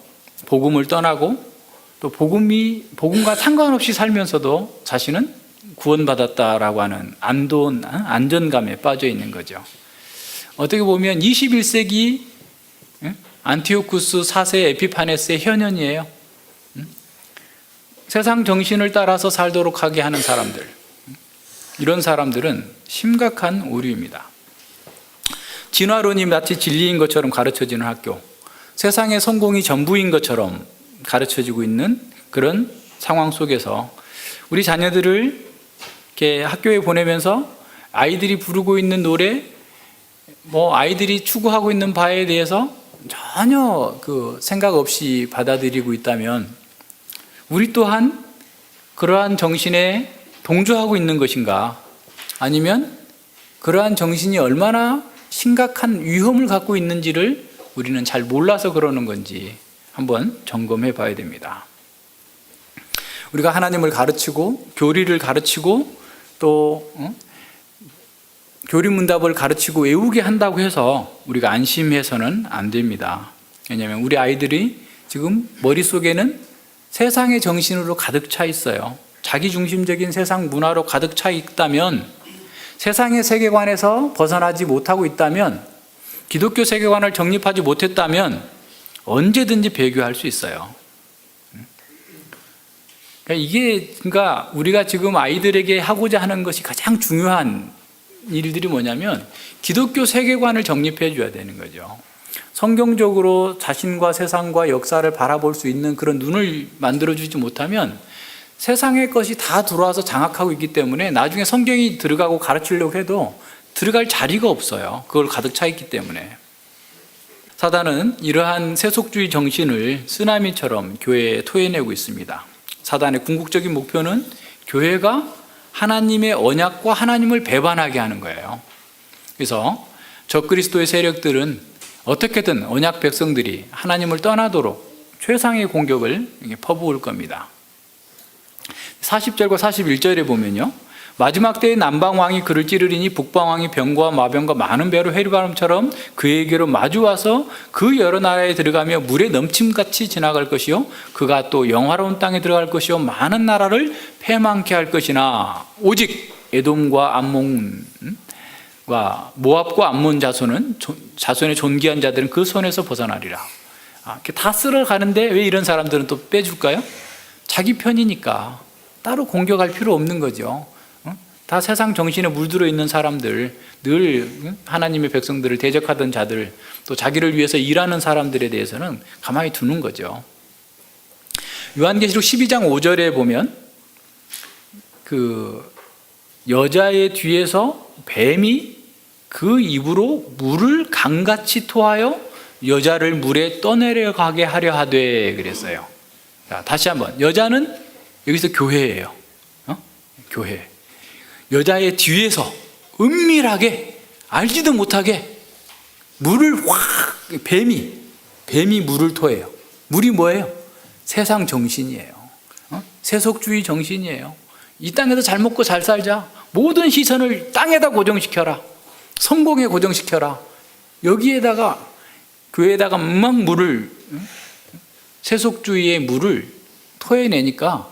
복음을 떠나고 또 복음과 상관없이 살면서도 자신은 구원받았다라고 하는 안전감에 빠져 있는 거죠. 어떻게 보면 21세기 안티오쿠스 4세 에피파네스의 현현이에요. 세상 정신을 따라서 살도록 하게 하는 사람들, 이런 사람들은 심각한 오류입니다. 진화론이 마치 진리인 것처럼 가르쳐지는 학교, 세상의 성공이 전부인 것처럼 가르쳐지고 있는 그런 상황 속에서 우리 자녀들을 이렇게 학교에 보내면서 아이들이 부르고 있는 노래, 아이들이 추구하고 있는 바에 대해서 전혀 그 생각 없이 받아들이고 있다면 우리 또한 그러한 정신에 동조하고 있는 것인가? 아니면 그러한 정신이 얼마나 심각한 위험을 갖고 있는지를 우리는 잘 몰라서 그러는 건지 한번 점검해 봐야 됩니다. 우리가 하나님을 가르치고 교리를 가르치고 또 교리문답을 가르치고 외우게 한다고 해서 우리가 안심해서는 안 됩니다. 왜냐하면 우리 아이들이 지금 머릿속에는 세상의 정신으로 가득 차 있어요. 자기중심적인 세상 문화로 가득 차 있다면, 세상의 세계관에서 벗어나지 못하고 있다면, 기독교 세계관을 정립하지 못했다면 언제든지 배교할 수 있어요. 그러니까 우리가 지금 아이들에게 하고자 하는 것이 가장 중요한 일들이 뭐냐면 기독교 세계관을 정립해 줘야 되는 거죠. 성경적으로 자신과 세상과 역사를 바라볼 수 있는 그런 눈을 만들어주지 못하면 세상의 것이 다 들어와서 장악하고 있기 때문에 나중에 성경이 들어가고 가르치려고 해도 들어갈 자리가 없어요. 그걸 가득 차 있기 때문에. 사단은 이러한 세속주의 정신을 쓰나미처럼 교회에 토해내고 있습니다. 사단의 궁극적인 목표는 교회가 하나님의 언약과 하나님을 배반하게 하는 거예요. 그래서 적그리스도의 세력들은 어떻게든 언약 백성들이 하나님을 떠나도록 최상의 공격을 퍼부을 겁니다. 40절과 41절에 보면요, 마지막 때에 남방왕이 그를 찌르리니 북방왕이 병과 마병과 많은 배로 해류바람처럼 그에게로 마주와서 그 여러 나라에 들어가며 물에 넘침같이 지나갈 것이요 그가 또 영화로운 땅에 들어갈 것이요 많은 나라를 패망케 할 것이나 오직 에돔과 암몬과 모압과 암몬 자손의 존귀한 자들은 그 손에서 벗어나리라. 이렇게 다 쓸어가는데 왜 이런 사람들은 또 빼줄까요? 자기 편이니까 따로 공격할 필요 없는 거죠. 다 세상 정신에 물들어 있는 사람들, 늘 하나님의 백성들을 대적하던 자들, 또 자기를 위해서 일하는 사람들에 대해서는 가만히 두는 거죠. 요한계시록 12장 5절에 보면 그 여자의 뒤에서 뱀이 그 입으로 물을 강같이 토하여 여자를 물에 떠내려가게 하려 하되 그랬어요. 자, 다시 한번, 여자는 여기서 교회예요. 교회. 여자의 뒤에서 은밀하게 알지도 못하게 물을 뱀이 물을 토해요. 물이 뭐예요? 세상 정신이에요. 세속주의 정신이에요. 이 땅에서 잘 먹고 잘 살자. 모든 시선을 땅에다 고정시켜라. 성공에 고정시켜라. 여기에다가 교회에다가 막 물을, 세속주의의 물을 토해내니까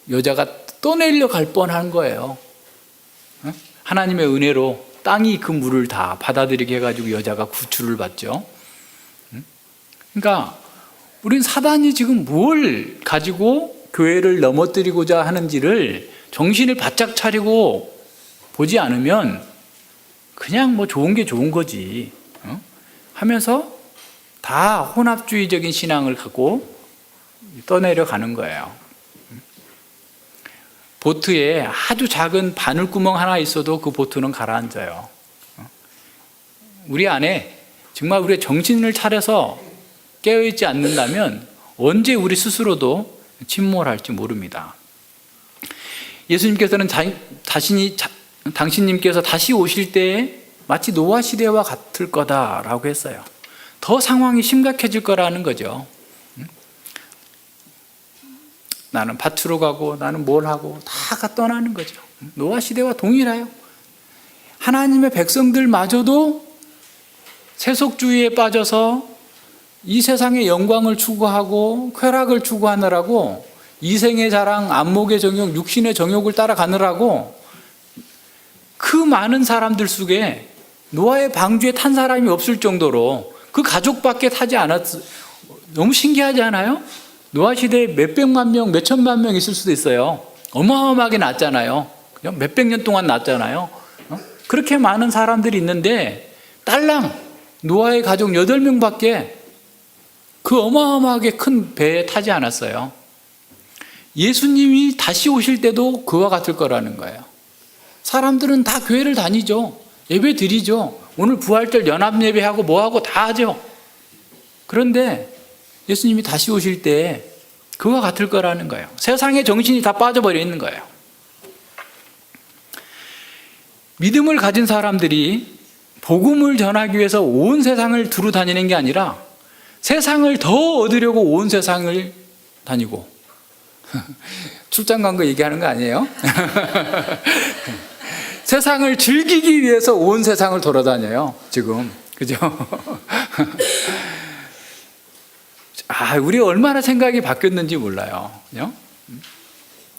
여자가 떠내려 갈 뻔한 거예요. 하나님의 은혜로 땅이 그 물을 다 받아들이게 해가지고 여자가 구출을 받죠. 그러니까 우린 사단이 지금 뭘 가지고 교회를 넘어뜨리고자 하는지를 정신을 바짝 차리고 보지 않으면 그냥 좋은 게 좋은 거지 하면서 다 혼합주의적인 신앙을 갖고 떠내려 가는 거예요. 보트에 아주 작은 바늘구멍 하나 있어도 그 보트는 가라앉아요. 우리 안에 정말 우리의 정신을 차려서 깨어있지 않는다면 언제 우리 스스로도 침몰할지 모릅니다. 예수님께서는 당신님께서 다시 오실 때에 마치 노아 시대와 같을 거다라고 했어요. 더 상황이 심각해질 거라는 거죠. 나는 밭으로 가고 나는 뭘 하고 다가 떠나는 거죠. 노아 시대와 동일해요. 하나님의 백성들마저도 세속주의에 빠져서 이 세상의 영광을 추구하고 쾌락을 추구하느라고 이생의 자랑, 안목의 정욕, 육신의 정욕을 따라가느라고 그 많은 사람들 속에 노아의 방주에 탄 사람이 없을 정도로 그 가족밖에 타지 않았어요. 너무 신기하지 않아요? 노아 시대에 몇백만 명, 몇천만 명 있을 수도 있어요. 어마어마하게 낮잖아요. 몇백 년 동안 났잖아요. 그렇게 많은 사람들이 있는데 딸랑 노아의 가족 8명밖에 그 어마어마하게 큰 배에 타지 않았어요. 예수님이 다시 오실 때도 그와 같을 거라는 거예요. 사람들은 다 교회를 다니죠. 예배 드리죠. 오늘 부활절 연합 예배하고 뭐하고 다 하죠. 그런데 예수님이 다시 오실 때 그와 같을 거라는 거예요. 세상의 정신이 다 빠져버려 있는 거예요. 믿음을 가진 사람들이 복음을 전하기 위해서 온 세상을 두루 다니는 게 아니라 세상을 더 얻으려고 온 세상을 다니고 출장 간 거 얘기하는 거 아니에요? 세상을 즐기기 위해서 온 세상을 돌아다녀요. 지금 그죠? 우리 얼마나 생각이 바뀌었는지 몰라요.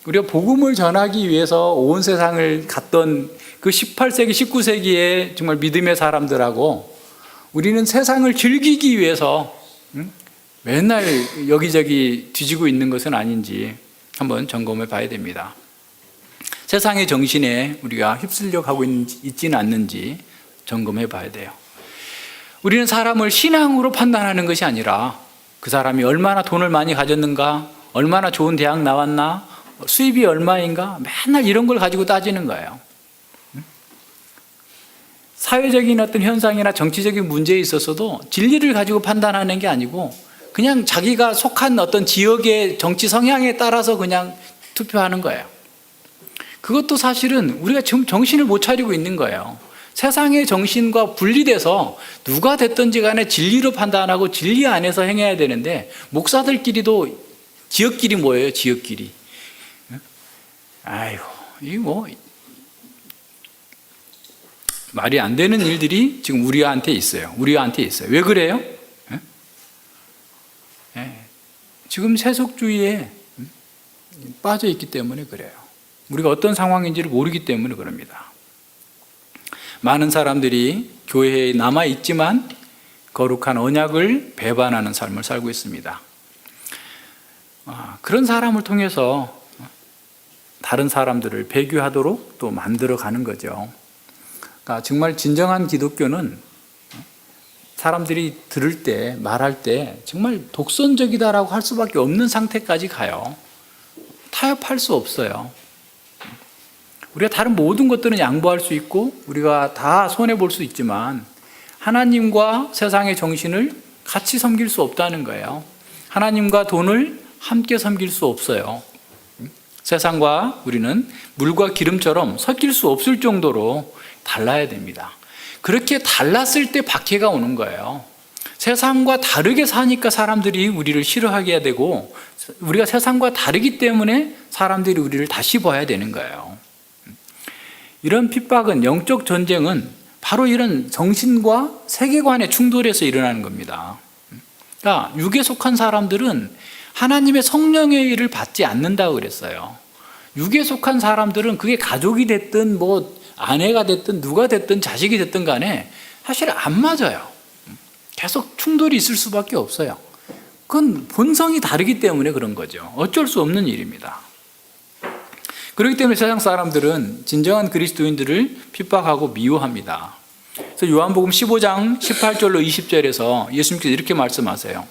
우리가 복음을 전하기 위해서 온 세상을 갔던 그 18세기, 19세기의 정말 믿음의 사람들하고 우리는 세상을 즐기기 위해서 맨날 여기저기 뒤지고 있는 것은 아닌지 한번 점검해 봐야 됩니다. 세상의 정신에 우리가 휩쓸려 가고 있지는 않는지 점검해 봐야 돼요. 우리는 사람을 신앙으로 판단하는 것이 아니라 그 사람이 얼마나 돈을 많이 가졌는가, 얼마나 좋은 대학 나왔나, 수입이 얼마인가, 맨날 이런 걸 가지고 따지는 거예요. 사회적인 어떤 현상이나 정치적인 문제에 있어서도 진리를 가지고 판단하는 게 아니고 그냥 자기가 속한 어떤 지역의 정치 성향에 따라서 그냥 투표하는 거예요. 그것도 사실은 우리가 지금 정신을 못 차리고 있는 거예요. 세상의 정신과 분리돼서 누가 됐든지 간에 진리로 판단하고 진리 안에서 행해야 되는데 목사들끼리도 지역끼리 뭐예요? 지역끼리. 아이고, 이 뭐 말이 안 되는 일들이 지금 우리한테 있어요. 왜 그래요? 지금 세속주의에 빠져 있기 때문에 그래요. 우리가 어떤 상황인지를 모르기 때문에 그럽니다. 많은 사람들이 교회에 남아 있지만 거룩한 언약을 배반하는 삶을 살고 있습니다. 그런 사람을 통해서 다른 사람들을 배교하도록 또 만들어가는 거죠. 그러니까 정말 진정한 기독교는 사람들이 들을 때, 말할 때 정말 독선적이다라고 할 수밖에 없는 상태까지 가요. 타협할 수 없어요. 우리가 다른 모든 것들은 양보할 수 있고 우리가 다 손해볼 수 있지만 하나님과 세상의 정신을 같이 섬길 수 없다는 거예요. 하나님과 돈을 함께 섬길 수 없어요. 세상과 우리는 물과 기름처럼 섞일 수 없을 정도로 달라야 됩니다. 그렇게 달랐을 때 박해가 오는 거예요. 세상과 다르게 사니까 사람들이 우리를 싫어하게 되고 우리가 세상과 다르기 때문에 사람들이 우리를 다시 봐야 되는 거예요. 이런 핍박은, 영적 전쟁은 바로 이런 정신과 세계관의 충돌에서 일어나는 겁니다. 그러니까 육에 속한 사람들은 하나님의 성령의 일을 받지 않는다고 그랬어요. 육에 속한 사람들은 그게 가족이 됐든 뭐 아내가 됐든 누가 됐든 자식이 됐든 간에 사실 안 맞아요. 계속 충돌이 있을 수밖에 없어요. 그건 본성이 다르기 때문에 그런 거죠. 어쩔 수 없는 일입니다. 그렇기 때문에 세상 사람들은 진정한 그리스도인들을 핍박하고 미워합니다. 그래서 요한복음 15장 18절로 20절에서 예수님께서 이렇게 말씀하세요.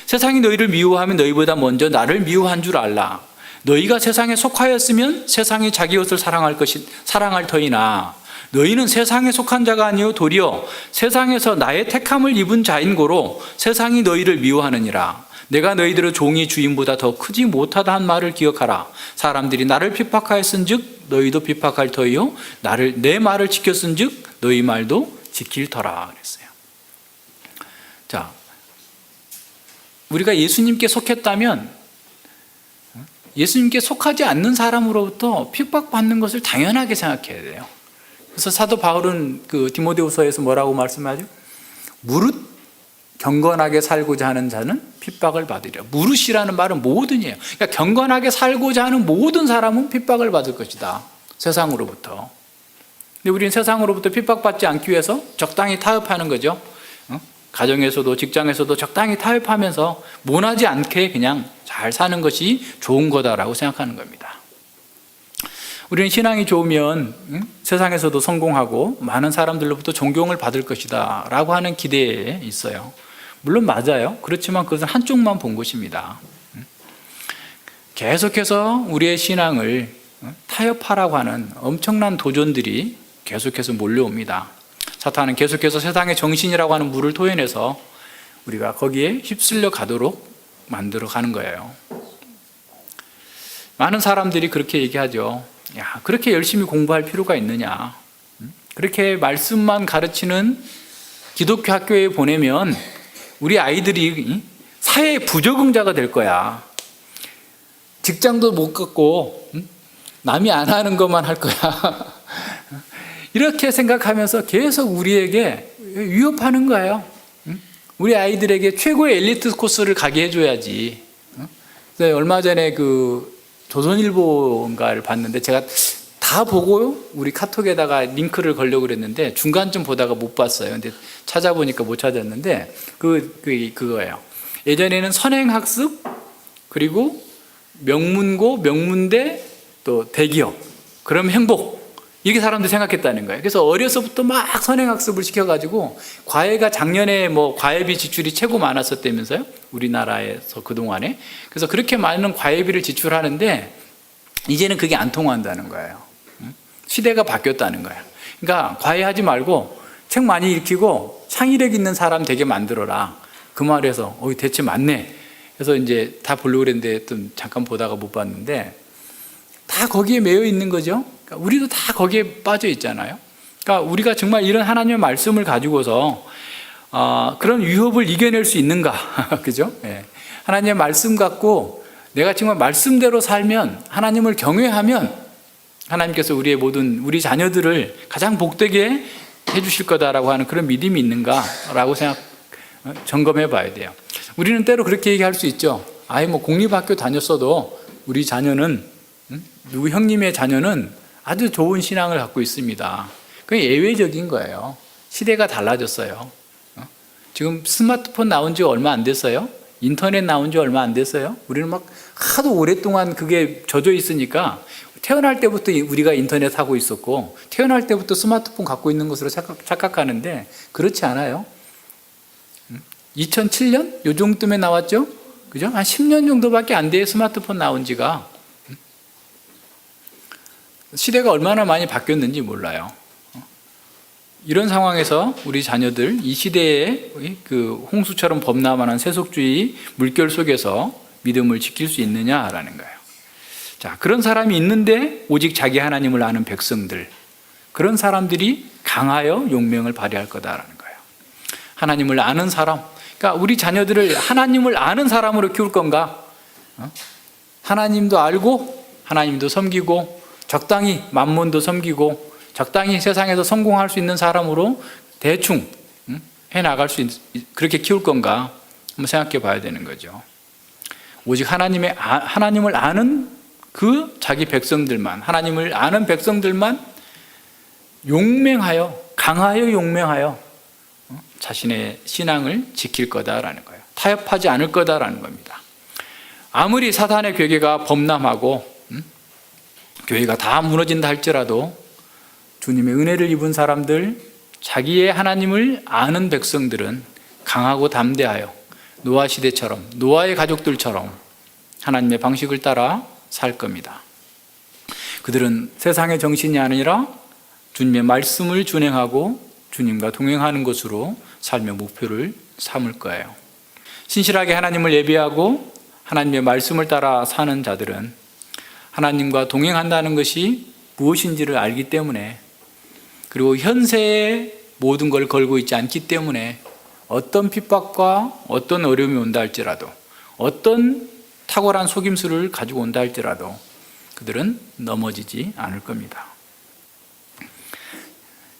세상이 너희를 미워하면 너희보다 먼저 나를 미워한 줄 알라. 너희가 세상에 속하였으면 세상이 자기 것을 사랑할 터이나 너희는 세상에 속한 자가 아니요 도리어 세상에서 나의 택함을 입은 자인 고로 세상이 너희를 미워하느니라. 내가 너희들의 종이 주인보다 더 크지 못하다 한 말을 기억하라. 사람들이 나를 핍박하였은즉 너희도 핍박할 터이요 내 말을 지켰은즉 너희 말도 지킬 터라 그랬어요. 자, 우리가 예수님께 속했다면 예수님께 속하지 않는 사람으로부터 핍박받는 것을 당연하게 생각해야 돼요. 그래서 사도 바울은 그 디모데후서에서 뭐라고 말씀하죠? 무릇 경건하게 살고자 하는 자는 핍박을 받으리라. 무릇이라는 말은 모든이에요. 그러니까 경건하게 살고자 하는 모든 사람은 핍박을 받을 것이다. 세상으로부터. 근데 우리는 세상으로부터 핍박받지 않기 위해서 적당히 타협하는 거죠. 가정에서도 직장에서도 적당히 타협하면서 모나지 않게 그냥 잘 사는 것이 좋은 거다라고 생각하는 겁니다. 우리는 신앙이 좋으면 세상에서도 성공하고 많은 사람들로부터 존경을 받을 것이다 라고 하는 기대에 있어요. 물론 맞아요. 그렇지만 그것은 한쪽만 본 것입니다. 계속해서 우리의 신앙을 타협하라고 하는 엄청난 도전들이 계속해서 몰려옵니다. 사탄은 계속해서 세상의 정신이라고 하는 물을 토해내서 우리가 거기에 휩쓸려 가도록 만들어 가는 거예요. 많은 사람들이 그렇게 얘기하죠. 야, 그렇게 열심히 공부할 필요가 있느냐? 그렇게 말씀만 가르치는 기독교 학교에 보내면 우리 아이들이 사회의 부적응자가 될 거야. 직장도 못 갖고 남이 안 하는 것만 할 거야. 이렇게 생각하면서 계속 우리에게 위협하는 거예요. 우리 아이들에게 최고의 엘리트 코스를 가게 해줘야지. 얼마 전에 그 조선일보인가를 봤는데 제가 다 보고 우리 카톡에다가 링크를 걸려고 그랬는데 중간쯤 보다가 못 봤어요. 근데 찾아보니까 못 찾았는데 그거예요. 예전에는 선행학습 그리고 명문고, 명문대, 또 대기업, 그럼 행복, 이렇게 사람들이 생각했다는 거예요. 그래서 어려서부터 막 선행학습을 시켜가지고 과외가 작년에 뭐 과외비 지출이 최고 많았었다면서요? 우리나라에서 그동안에. 그래서 그렇게 많은 과외비를 지출하는데 이제는 그게 안 통한다는 거예요. 시대가 바뀌었다는 거예요. 그러니까 과외하지 말고 책 많이 읽히고 창의력 있는 사람 되게 만들어라. 그 말에서 대체 맞네. 그래서 이제 다 보려고 그랬는데 좀 잠깐 보다가 못 봤는데 다 거기에 매여 있는 거죠. 그러니까 우리도 다 거기에 빠져 있잖아요. 그러니까 우리가 정말 이런 하나님의 말씀을 가지고서 그런 위협을 이겨낼 수 있는가? 그죠? 네. 하나님의 말씀 갖고 내가 정말 말씀대로 살면, 하나님을 경외하면 하나님께서 우리 자녀들을 가장 복되게 해주실 거다라고 하는 그런 믿음이 있는가라고 점검해 봐야 돼요. 우리는 때로 그렇게 얘기할 수 있죠. 뭐 공립학교 다녔어도 우리 자녀는, 누구 형님의 자녀는 아주 좋은 신앙을 갖고 있습니다. 그게 예외적인 거예요. 시대가 달라졌어요. 지금 스마트폰 나온 지 얼마 안 됐어요. 인터넷 나온 지 얼마 안 됐어요. 우리는 막 하도 오랫동안 그게 젖어 있으니까 태어날 때부터 우리가 인터넷 하고 있었고 태어날 때부터 스마트폰 갖고 있는 것으로 착각하는데 그렇지 않아요. 2007년? 요 정도쯤에 나왔죠? 그죠? 한 10년 정도밖에 안 돼요. 스마트폰 나온 지가. 시대가 얼마나 많이 바뀌었는지 몰라요. 이런 상황에서 우리 자녀들 이 시대에 그 홍수처럼 범람하는 세속주의 물결 속에서 믿음을 지킬 수 있느냐라는 거예요. 자, 그런 사람이 있는데 오직 자기 하나님을 아는 백성들, 그런 사람들이 강하여 용맹을 발휘할 거다라는 거예요. 하나님을 아는 사람, 그러니까 우리 자녀들을 하나님을 아는 사람으로 키울 건가? 하나님도 알고 하나님도 섬기고 적당히 만몬도 섬기고 적당히 세상에서 성공할 수 있는 사람으로 대충 해나갈 수 그렇게 키울 건가? 한번 생각해 봐야 되는 거죠. 오직 하나님을 아는 그 자기 백성들만, 하나님을 아는 백성들만 강하여 용맹하여 자신의 신앙을 지킬 거다라는 거예요. 타협하지 않을 거다라는 겁니다. 아무리 사탄의 괴계가 범람하고 교회가 다 무너진다 할지라도 주님의 은혜를 입은 사람들, 자기의 하나님을 아는 백성들은 강하고 담대하여 노아 시대처럼, 노아의 가족들처럼 하나님의 방식을 따라 살 겁니다. 그들은 세상의 정신이 아니라 주님의 말씀을 준행하고 주님과 동행하는 것으로 삶의 목표를 삼을 거예요. 신실하게 하나님을 예배하고 하나님의 말씀을 따라 사는 자들은 하나님과 동행한다는 것이 무엇인지를 알기 때문에, 그리고 현세의 모든 걸 걸고 있지 않기 때문에 어떤 핍박과 어떤 어려움이 온다 할지라도, 어떤 탁월한 속임수를 가지고 온다 할지라도 그들은 넘어지지 않을 겁니다.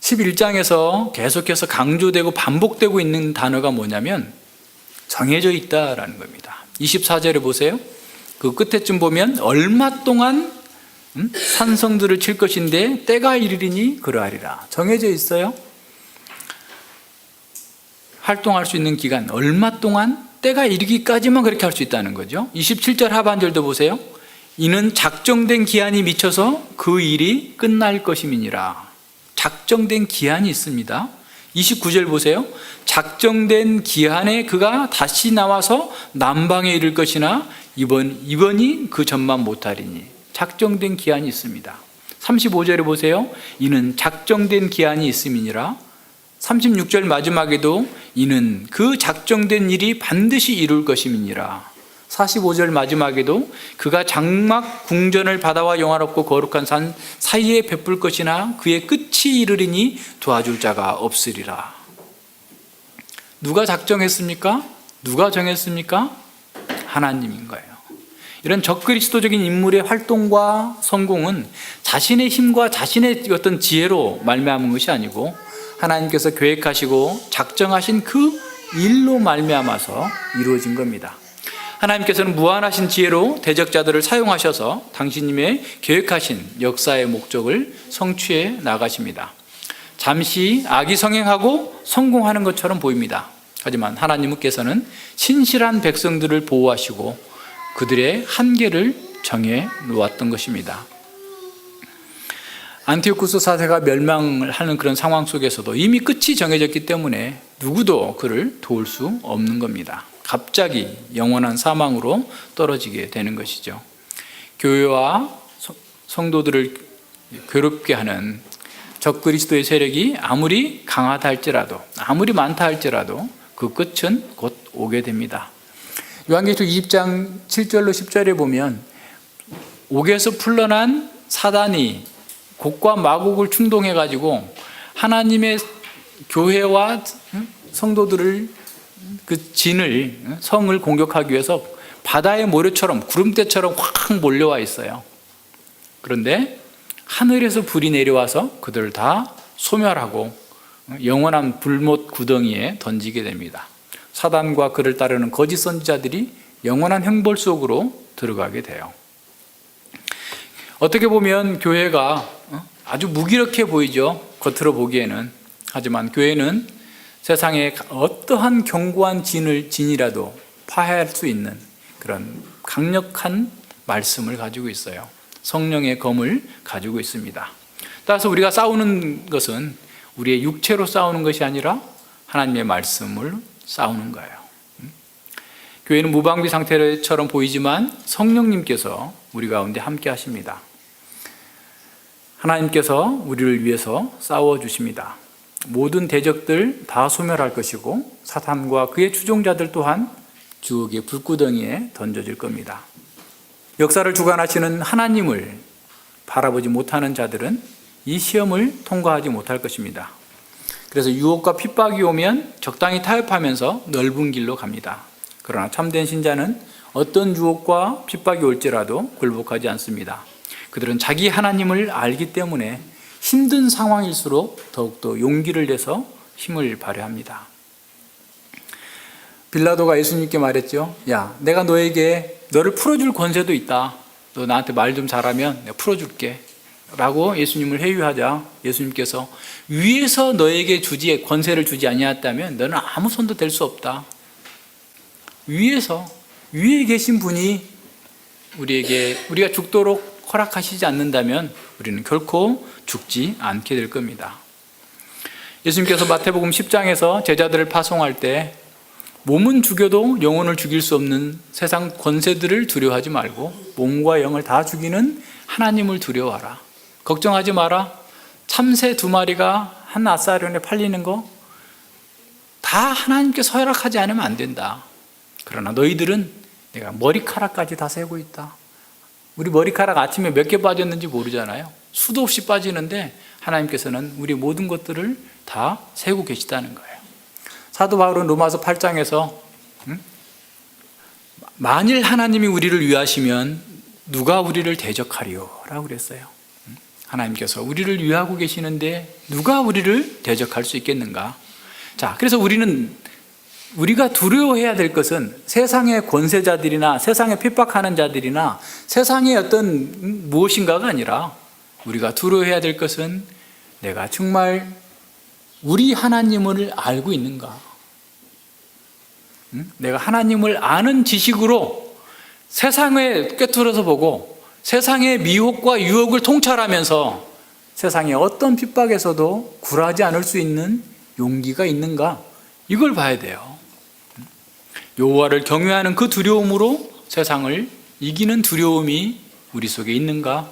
11장에서 계속해서 강조되고 반복되고 있는 단어가 뭐냐면 정해져 있다라는 겁니다. 24절에 보세요. 그 끝에쯤 보면 얼마 동안 산성들을 칠 것인데 때가 이르리니 그러하리라. 정해져 있어요. 활동할 수 있는 기간 얼마 동안, 때가 이르기까지만 그렇게 할 수 있다는 거죠. 27절 하반절도 보세요. 이는 작정된 기한이 미쳐서 그 일이 끝날 것임이니라. 작정된 기한이 있습니다. 29절 보세요. 작정된 기한에 그가 다시 나와서 남방에 이를 것이나 이번이 그 전만 못하리니. 작정된 기한이 있습니다. 35절에 보세요. 이는 작정된 기한이 있음이니라. 36절 마지막에도 이는 그 작정된 일이 반드시 이룰 것임이니라. 45절 마지막에도 그가 장막 궁전을 바다와 영화롭고 거룩한 산 사이에 베풀 것이나 그의 끝이 이르리니 도와줄 자가 없으리라. 누가 작정했습니까? 누가 정했습니까? 하나님인 거예요. 이런 적그리스도적인 인물의 활동과 성공은 자신의 힘과 자신의 어떤 지혜로 말미암은 것이 아니고 하나님께서 계획하시고 작정하신 그 일로 말미암아서 이루어진 겁니다. 하나님께서는 무한하신 지혜로 대적자들을 사용하셔서 당신님의 계획하신 역사의 목적을 성취해 나가십니다. 잠시 악이 성행하고 성공하는 것처럼 보입니다. 하지만 하나님께서는 신실한 백성들을 보호하시고 그들의 한계를 정해 놓았던 것입니다. 안티오쿠스 사세가 멸망을 하는 그런 상황 속에서도 이미 끝이 정해졌기 때문에 누구도 그를 도울 수 없는 겁니다. 갑자기 영원한 사망으로 떨어지게 되는 것이죠. 교회와 성도들을 괴롭게 하는 적그리스도의 세력이 아무리 강하다 할지라도, 아무리 많다 할지라도 그 끝은 곧 오게 됩니다. 요한계시록 20장 7절로 10절에 보면 옥에서 풀려난 사단이 곡과 마곡을 충동해가지고 하나님의 교회와 성도들을 그 진을, 성을 공격하기 위해서 바다의 모래처럼 구름대처럼 확 몰려와 있어요. 그런데 하늘에서 불이 내려와서 그들을 다 소멸하고 영원한 불못 구덩이에 던지게 됩니다. 사단과 그를 따르는 거짓 선지자들이 영원한 형벌 속으로 들어가게 돼요. 어떻게 보면 교회가 아주 무기력해 보이죠. 겉으로 보기에는. 하지만 교회는 세상에 어떠한 견고한 진이라도 파해할 수 있는 그런 강력한 말씀을 가지고 있어요. 성령의 검을 가지고 있습니다. 따라서 우리가 싸우는 것은 우리의 육체로 싸우는 것이 아니라 하나님의 말씀을 싸우는 거예요. 교회는 무방비 상태처럼 보이지만 성령님께서 우리 가운데 함께 하십니다. 하나님께서 우리를 위해서 싸워주십니다. 모든 대적들 다 소멸할 것이고 사탄과 그의 추종자들 또한 지옥의 불구덩이에 던져질 겁니다. 역사를 주관하시는 하나님을 바라보지 못하는 자들은 이 시험을 통과하지 못할 것입니다. 그래서 유혹과 핍박이 오면 적당히 타협하면서 넓은 길로 갑니다. 그러나 참된 신자는 어떤 유혹과 핍박이 올지라도 굴복하지 않습니다. 그들은 자기 하나님을 알기 때문에 힘든 상황일수록 더욱더 용기를 내서 힘을 발휘합니다. 빌라도가 예수님께 말했죠. 야, 내가 너를 풀어줄 권세도 있다. 너 나한테 말 좀 잘하면 내가 풀어줄게 라고 예수님을 회유하자 예수님께서 위에서 너에게 권세를 주지 아니하였다면 너는 아무 손도 댈 수 없다. 위에 계신 분이 우리가 죽도록 허락하시지 않는다면 우리는 결코 죽지 않게 될 겁니다. 예수님께서 마태복음 10장에서 제자들을 파송할 때 몸은 죽여도 영혼을 죽일 수 없는 세상 권세들을 두려워하지 말고 몸과 영을 다 죽이는 하나님을 두려워하라. 걱정하지 마라. 참새 2마리가 한 아사리온에 팔리는 거 다 하나님께서 허락하지 않으면 안 된다. 그러나 너희들은 내가 머리카락까지 다 세고 있다. 우리 머리카락 아침에 몇 개 빠졌는지 모르잖아요. 수도 없이 빠지는데 하나님께서는 우리 모든 것들을 다 세고 계시다는 거예요. 사도 바울은 로마서 8장에서 만일 하나님이 우리를 위하시면 누가 우리를 대적하리요? 라고 그랬어요. 하나님께서 우리를 위하고 계시는데 누가 우리를 대적할 수 있겠는가? 자, 그래서 우리가 두려워해야 될 것은 세상의 권세자들이나 세상에 핍박하는 자들이나 세상의 어떤 무엇인가가 아니라 우리가 두려워해야 될 것은 내가 정말 우리 하나님을 알고 있는가? 내가 하나님을 아는 지식으로 세상에 꿰뚫어서 보고 세상의 미혹과 유혹을 통찰하면서 세상의 어떤 핍박에서도 굴하지 않을 수 있는 용기가 있는가? 이걸 봐야 돼요. 여호와를 경외하는 그 두려움으로 세상을 이기는 두려움이 우리 속에 있는가?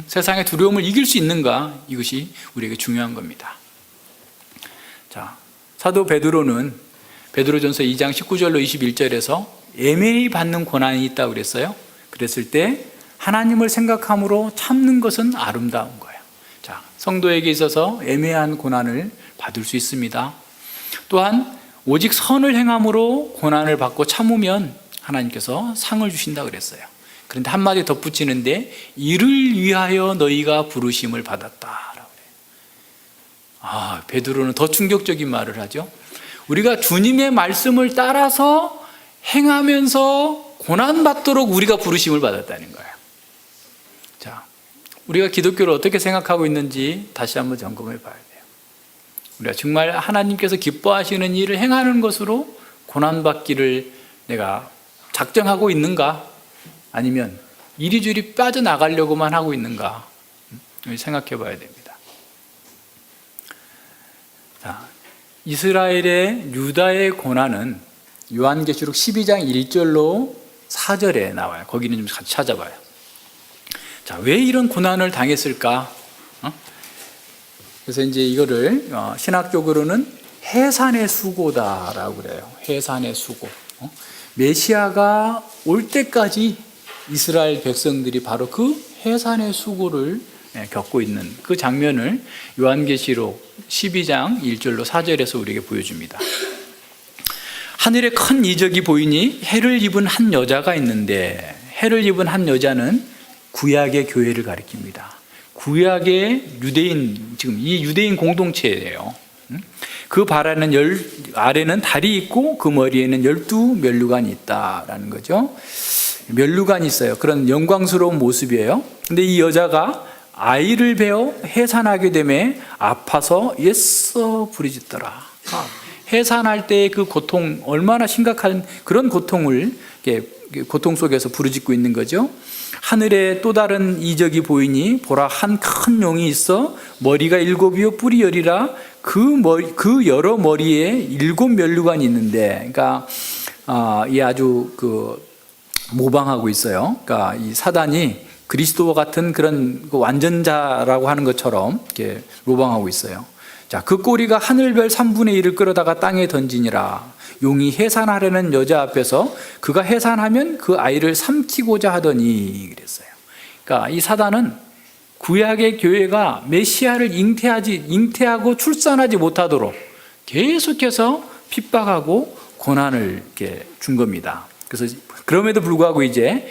세상의 두려움을 이길 수 있는가? 이것이 우리에게 중요한 겁니다. 자, 사도 베드로는 베드로전서 2장 19절로 21절에서 애매히 받는 고난이 있다고 그랬어요. 그랬을 때 하나님을 생각함으로 참는 것은 아름다운 거예요. 자, 성도에게 있어서 애매한 고난을 받을 수 있습니다. 또한 오직 선을 행함으로 고난을 받고 참으면 하나님께서 상을 주신다 그랬어요. 그런데 한마디 덧붙이는데 이를 위하여 너희가 부르심을 받았다라고 그래요. 베드로는 더 충격적인 말을 하죠. 우리가 주님의 말씀을 따라서 행하면서 고난받도록 우리가 부르심을 받았다는 거예요. 자, 우리가 기독교를 어떻게 생각하고 있는지 다시 한번 점검해 봐야 돼요. 우리가 정말 하나님께서 기뻐하시는 일을 행하는 것으로 고난받기를 내가 작정하고 있는가? 아니면 이리저리 빠져나가려고만 하고 있는가? 생각해 봐야 됩니다. 자, 이스라엘의 유다의 고난은 요한계시록 12장 1절로 4절에 나와요. 거기는 좀 같이 찾아봐요. 자, 왜 이런 고난을 당했을까? 그래서 이제 이거를 신학적으로는 해산의 수고다라고 그래요. 해산의 수고. 메시아가 올 때까지 이스라엘 백성들이 바로 그 해산의 수고를 겪고 있는 그 장면을 요한계시록 12장 1절로 4절에서 우리에게 보여줍니다. 하늘에 큰 이적이 보이니 해를 입은 한 여자가 있는데, 해를 입은 한 여자는 구약의 교회를 가리킵니다. 구약의 유대인, 지금 이 유대인 공동체예요. 그 발 아래는 달이 있고 그 머리에는 12면류관이 있다라는 거죠. 면류관이 있어요. 그런 영광스러운 모습이에요. 근데 이 여자가 아이를 베어 해산하게 되매 아파서 예써 부르짖더라. 해산할 때의 그 고통, 얼마나 심각한 그런 고통을 고통 속에서 부르짖고 있는 거죠. 하늘에 또 다른 이적이 보이니 보라, 한 큰 용이 있어 머리가 7이요 뿔이 10이라 그 여러 머리에 7면류관이 있는데, 그러니까 이 아주 모방하고 있어요. 그러니까 이 사단이 그리스도와 같은 그런 완전자라고 하는 것처럼 이렇게 모방하고 있어요. 자, 그 꼬리가 하늘별 3분의 1을 끌어다가 땅에 던지니라. 용이 해산하려는 여자 앞에서 그가 해산하면 그 아이를 삼키고자 하더니 그랬어요. 그러니까 이 사단은 구약의 교회가 메시아를 잉태하고 출산하지 못하도록 계속해서 핍박하고 고난을 이렇게 준 겁니다. 그래서 그럼에도 불구하고 이제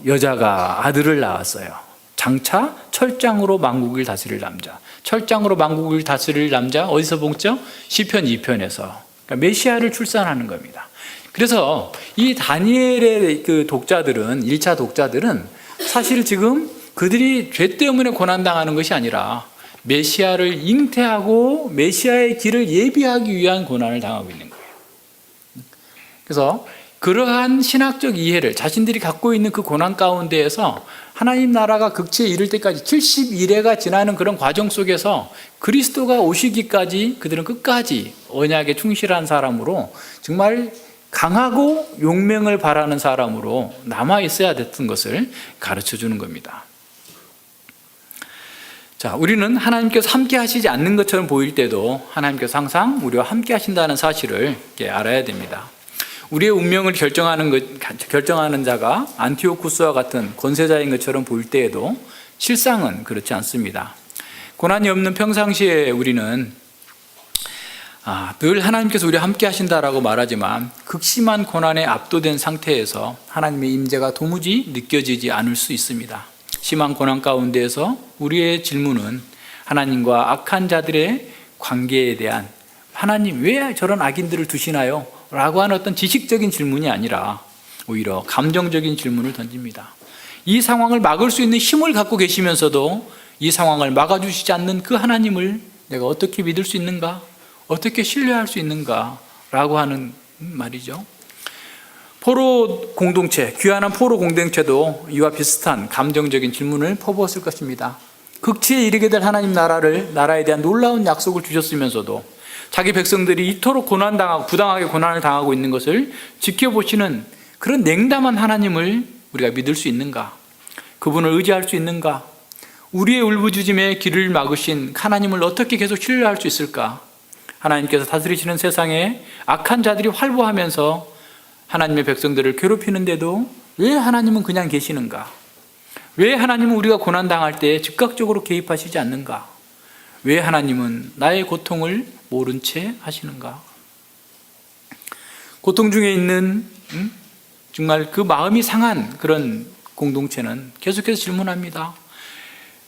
여자가 아들을 낳았어요. 장차 철장으로 만국을 다스릴 남자. 철장으로 만국을 다스릴 남자 어디서 보죠? 시편 2편에서. 그러니까 메시아를 출산하는 겁니다. 그래서 이 다니엘의 그 독자들은, 1차 독자들은 사실 지금 그들이 죄 때문에 고난당하는 것이 아니라 메시아를 잉태하고 메시아의 길을 예비하기 위한 고난을 당하고 있는 거예요. 그래서 그러한 신학적 이해를 자신들이 갖고 있는 그 고난 가운데에서 하나님 나라가 극치에 이를 때까지 70일회가 지나는 그런 과정 속에서 그리스도가 오시기까지 그들은 끝까지 언약에 충실한 사람으로, 정말 강하고 용맹을 바라는 사람으로 남아 있어야 됐던 것을 가르쳐 주는 겁니다. 자, 우리는 하나님께서 함께 하시지 않는 것처럼 보일 때도 하나님께서 항상 우리와 함께 하신다는 사실을 알아야 됩니다. 우리의 운명을 결정하는 자가 안티오쿠스와 같은 권세자인 것처럼 보일 때에도 실상은 그렇지 않습니다. 고난이 없는 평상시에 우리는 늘 하나님께서 우리와 함께 하신다라고 말하지만 극심한 고난에 압도된 상태에서 하나님의 임재가 도무지 느껴지지 않을 수 있습니다. 심한 고난 가운데에서 우리의 질문은 하나님과 악한 자들의 관계에 대한, 하나님 왜 저런 악인들을 두시나요? 라고 하는 어떤 지식적인 질문이 아니라 오히려 감정적인 질문을 던집니다. 이 상황을 막을 수 있는 힘을 갖고 계시면서도 이 상황을 막아주시지 않는 그 하나님을 내가 어떻게 믿을 수 있는가? 어떻게 신뢰할 수 있는가? 라고 하는 말이죠. 포로 공동체, 귀환한 포로 공동체도 이와 비슷한 감정적인 질문을 퍼부었을 것입니다. 극치에 이르게 될 하나님 나라에 대한 놀라운 약속을 주셨으면서도 자기 백성들이 이토록 고난당하고 부당하게 고난을 당하고 있는 것을 지켜보시는 그런 냉담한 하나님을 우리가 믿을 수 있는가? 그분을 의지할 수 있는가? 우리의 울부짖음에 길을 막으신 하나님을 어떻게 계속 신뢰할 수 있을까? 하나님께서 다스리시는 세상에 악한 자들이 활보하면서 하나님의 백성들을 괴롭히는데도 왜 하나님은 그냥 계시는가? 왜 하나님은 우리가 고난당할 때 즉각적으로 개입하시지 않는가? 왜 하나님은 나의 고통을 모른 채 하시는가? 고통 중에 있는 정말 그 마음이 상한 그런 공동체는 계속해서 질문합니다.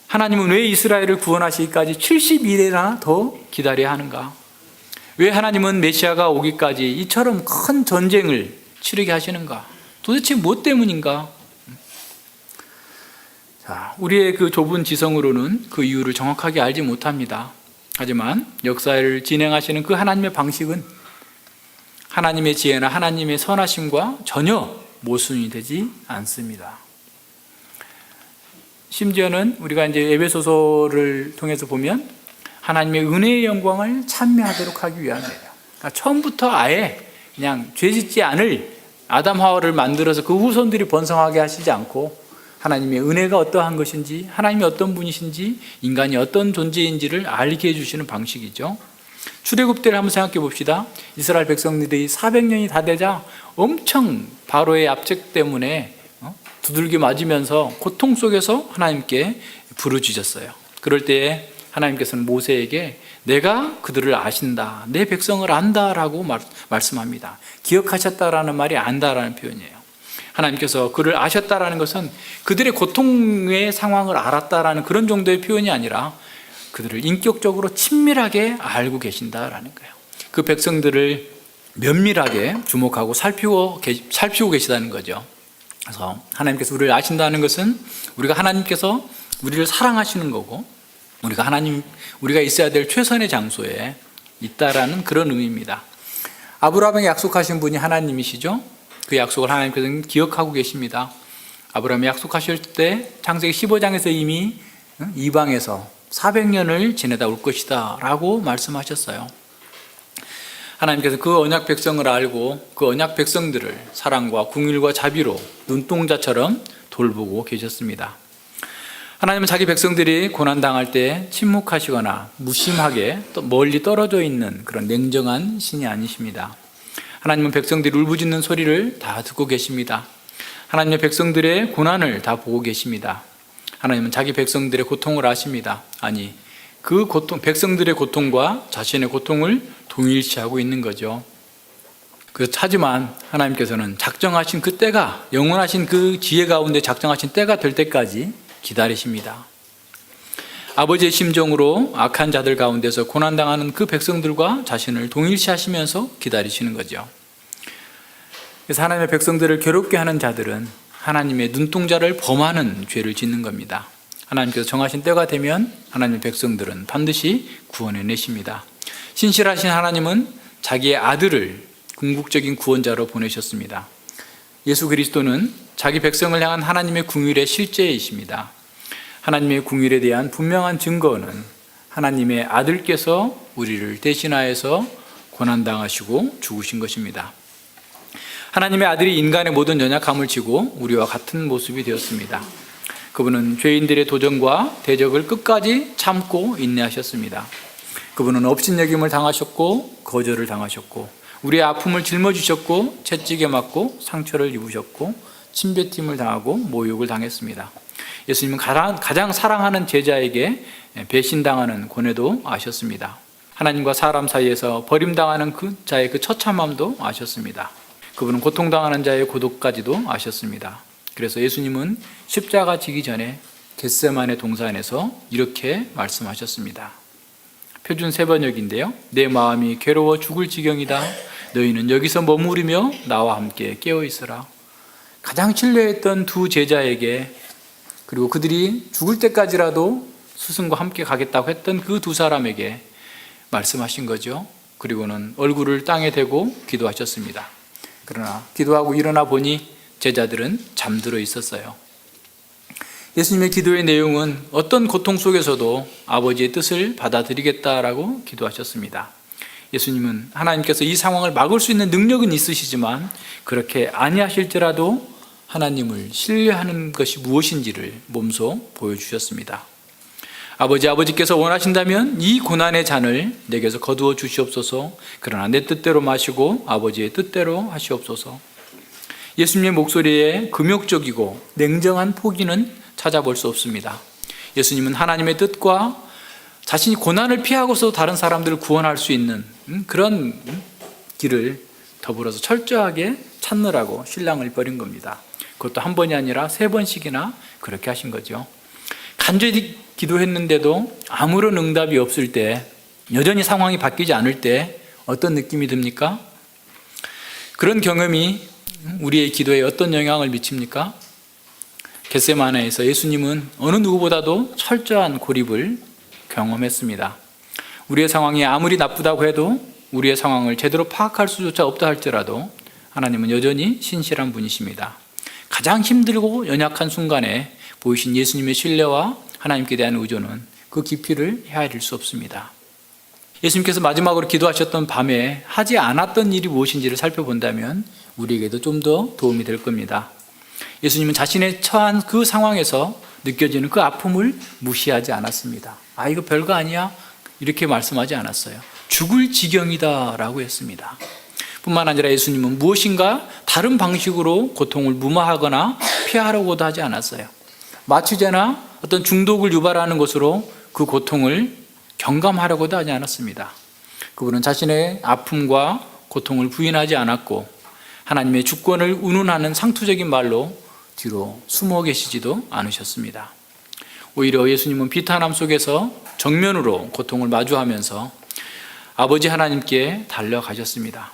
하나님은 왜 이스라엘을 구원하시기까지 70일이나 더 기다려야 하는가? 왜 하나님은 메시아가 오기까지 이처럼 큰 전쟁을 치르게 하시는가? 도대체 무엇 때문인가? 자, 우리의 그 좁은 지성으로는 그 이유를 정확하게 알지 못합니다. 하지만 역사를 진행하시는 그 하나님의 방식은 하나님의 지혜나 하나님의 선하심과 전혀 모순이 되지 않습니다. 심지어는 우리가 이제 에베소서를 통해서 보면 하나님의 은혜의 영광을 찬미하도록 하기 위함이에요. 그러니까 처음부터 아예 그냥 죄짓지 않을 아담 하와를 만들어서 그 후손들이 번성하게 하시지 않고 하나님의 은혜가 어떠한 것인지, 하나님이 어떤 분이신지, 인간이 어떤 존재인지를 알게 해주시는 방식이죠. 출애굽 때를 한번 생각해 봅시다. 이스라엘 백성들이 400년이 다 되자 엄청 바로의 압책 때문에 두들겨 맞으면서 고통 속에서 하나님께 부르짖었어요. 그럴 때에 하나님께서는 모세에게 내가 그들을 아신다, 내 백성을 안다라고 말씀합니다. 기억하셨다라는 말이 안다라는 표현이에요. 하나님께서 그를 아셨다라는 것은 그들의 고통의 상황을 알았다라는 그런 정도의 표현이 아니라 그들을 인격적으로 친밀하게 알고 계신다라는 거예요. 그 백성들을 면밀하게 주목하고 살피고 계시다는 거죠. 그래서 하나님께서 우리를 아신다는 것은 우리가 하나님께서 우리를 사랑하시는 거고 우리가 있어야 될 최선의 장소에 있다라는 그런 의미입니다. 아브라함에게 약속하신 분이 하나님이시죠. 그 약속을 하나님께서는 기억하고 계십니다. 아브라함이 약속하실 때 창세기 15장에서 이미 이방에서 400년을 지내다 올 것이다 라고 말씀하셨어요. 하나님께서 그 언약 백성을 알고 그 언약 백성들을 사랑과 긍휼과 자비로 눈동자처럼 돌보고 계셨습니다. 하나님은 자기 백성들이 고난당할 때 침묵하시거나 무심하게 또 멀리 떨어져 있는 그런 냉정한 신이 아니십니다. 하나님은 백성들이 울부짖는 소리를 다 듣고 계십니다. 하나님의 백성들의 고난을 다 보고 계십니다. 하나님은 자기 백성들의 고통을 아십니다. 아니, 그 고통, 백성들의 고통과 자신의 고통을 동일시하고 있는 거죠. 하지만 하나님께서는 작정하신 그 때가, 영원하신 그 지혜 가운데 작정하신 때가 될 때까지 기다리십니다. 아버지의 심정으로 악한 자들 가운데서 고난당하는 그 백성들과 자신을 동일시하시면서 기다리시는 거죠. 그래서 하나님의 백성들을 괴롭게 하는 자들은 하나님의 눈동자를 범하는 죄를 짓는 겁니다. 하나님께서 정하신 때가 되면 하나님의 백성들은 반드시 구원해 내십니다. 신실하신 하나님은 자기의 아들을 궁극적인 구원자로 보내셨습니다. 예수 그리스도는 자기 백성을 향한 하나님의 긍휼의 실제이십니다. 하나님의 긍휼에 대한 분명한 증거는 하나님의 아들께서 우리를 대신하여서 고난당하시고 죽으신 것입니다. 하나님의 아들이 인간의 모든 연약함을 지고 우리와 같은 모습이 되었습니다. 그분은 죄인들의 도전과 대적을 끝까지 참고 인내하셨습니다. 그분은 업신여김을 당하셨고 거절을 당하셨고 우리의 아픔을 짊어지셨고 채찍에 맞고 상처를 입으셨고 침뱉음을 당하고 모욕을 당했습니다. 예수님은 가장 사랑하는 제자에게 배신당하는 고뇌도 아셨습니다. 하나님과 사람 사이에서 버림당하는 그 자의 그 처참함도 아셨습니다. 그분은 고통당하는 자의 고독까지도 아셨습니다. 그래서 예수님은 십자가 지기 전에 겟세마네 동산에서 이렇게 말씀하셨습니다. 표준 세번역인데요. 내 마음이 괴로워 죽을 지경이다. 너희는 여기서 머무르며 나와 함께 깨어 있으라. 가장 신뢰했던 두 제자에게, 그리고 그들이 죽을 때까지라도 스승과 함께 가겠다고 했던 그 두 사람에게 말씀하신 거죠. 그리고는 얼굴을 땅에 대고 기도하셨습니다. 그러나 기도하고 일어나 보니 제자들은 잠들어 있었어요. 예수님의 기도의 내용은 어떤 고통 속에서도 아버지의 뜻을 받아들이겠다라고 기도하셨습니다. 예수님은 하나님께서 이 상황을 막을 수 있는 능력은 있으시지만 그렇게 아니하실지라도 하나님을 신뢰하는 것이 무엇인지를 몸소 보여주셨습니다. 아버지께서 원하신다면 이 고난의 잔을 내게서 거두어 주시옵소서. 그러나 내 뜻대로 마시고 아버지의 뜻대로 하시옵소서. 예수님의 목소리에 금욕적이고 냉정한 포기는 찾아볼 수 없습니다. 예수님은 하나님의 뜻과 자신이 고난을 피하고서 다른 사람들을 구원할 수 있는 그런 길을 더불어서 철저하게 찾느라고 신랑을 버린 겁니다. 그것도 한 번이 아니라 3번씩이나 그렇게 하신 거죠. 간절히 기도했는데도 아무런 응답이 없을 때, 여전히 상황이 바뀌지 않을 때 어떤 느낌이 듭니까? 그런 경험이 우리의 기도에 어떤 영향을 미칩니까? 겟세마네에서 예수님은 어느 누구보다도 철저한 고립을 경험했습니다. 우리의 상황이 아무리 나쁘다고 해도 우리의 상황을 제대로 파악할 수조차 없다 할지라도 하나님은 여전히 신실한 분이십니다. 가장 힘들고 연약한 순간에 보이신 예수님의 신뢰와 하나님께 대한 의존은 그 깊이를 헤아릴 수 없습니다. 예수님께서 마지막으로 기도하셨던 밤에 하지 않았던 일이 무엇인지를 살펴본다면 우리에게도 좀 더 도움이 될 겁니다. 예수님은 자신의 처한 그 상황에서 느껴지는 그 아픔을 무시하지 않았습니다. 이거 별거 아니야? 이렇게 말씀하지 않았어요. 죽을 지경이다 라고 했습니다. 뿐만 아니라 예수님은 무엇인가 다른 방식으로 고통을 무마하거나 피하려고도 하지 않았어요. 마취제나 어떤 중독을 유발하는 것으로 그 고통을 경감하려고도 하지 않았습니다. 그분은 자신의 아픔과 고통을 부인하지 않았고 하나님의 주권을 운운하는 상투적인 말로 뒤로 숨어 계시지도 않으셨습니다. 오히려 예수님은 비탄함 속에서 정면으로 고통을 마주하면서 아버지 하나님께 달려가셨습니다.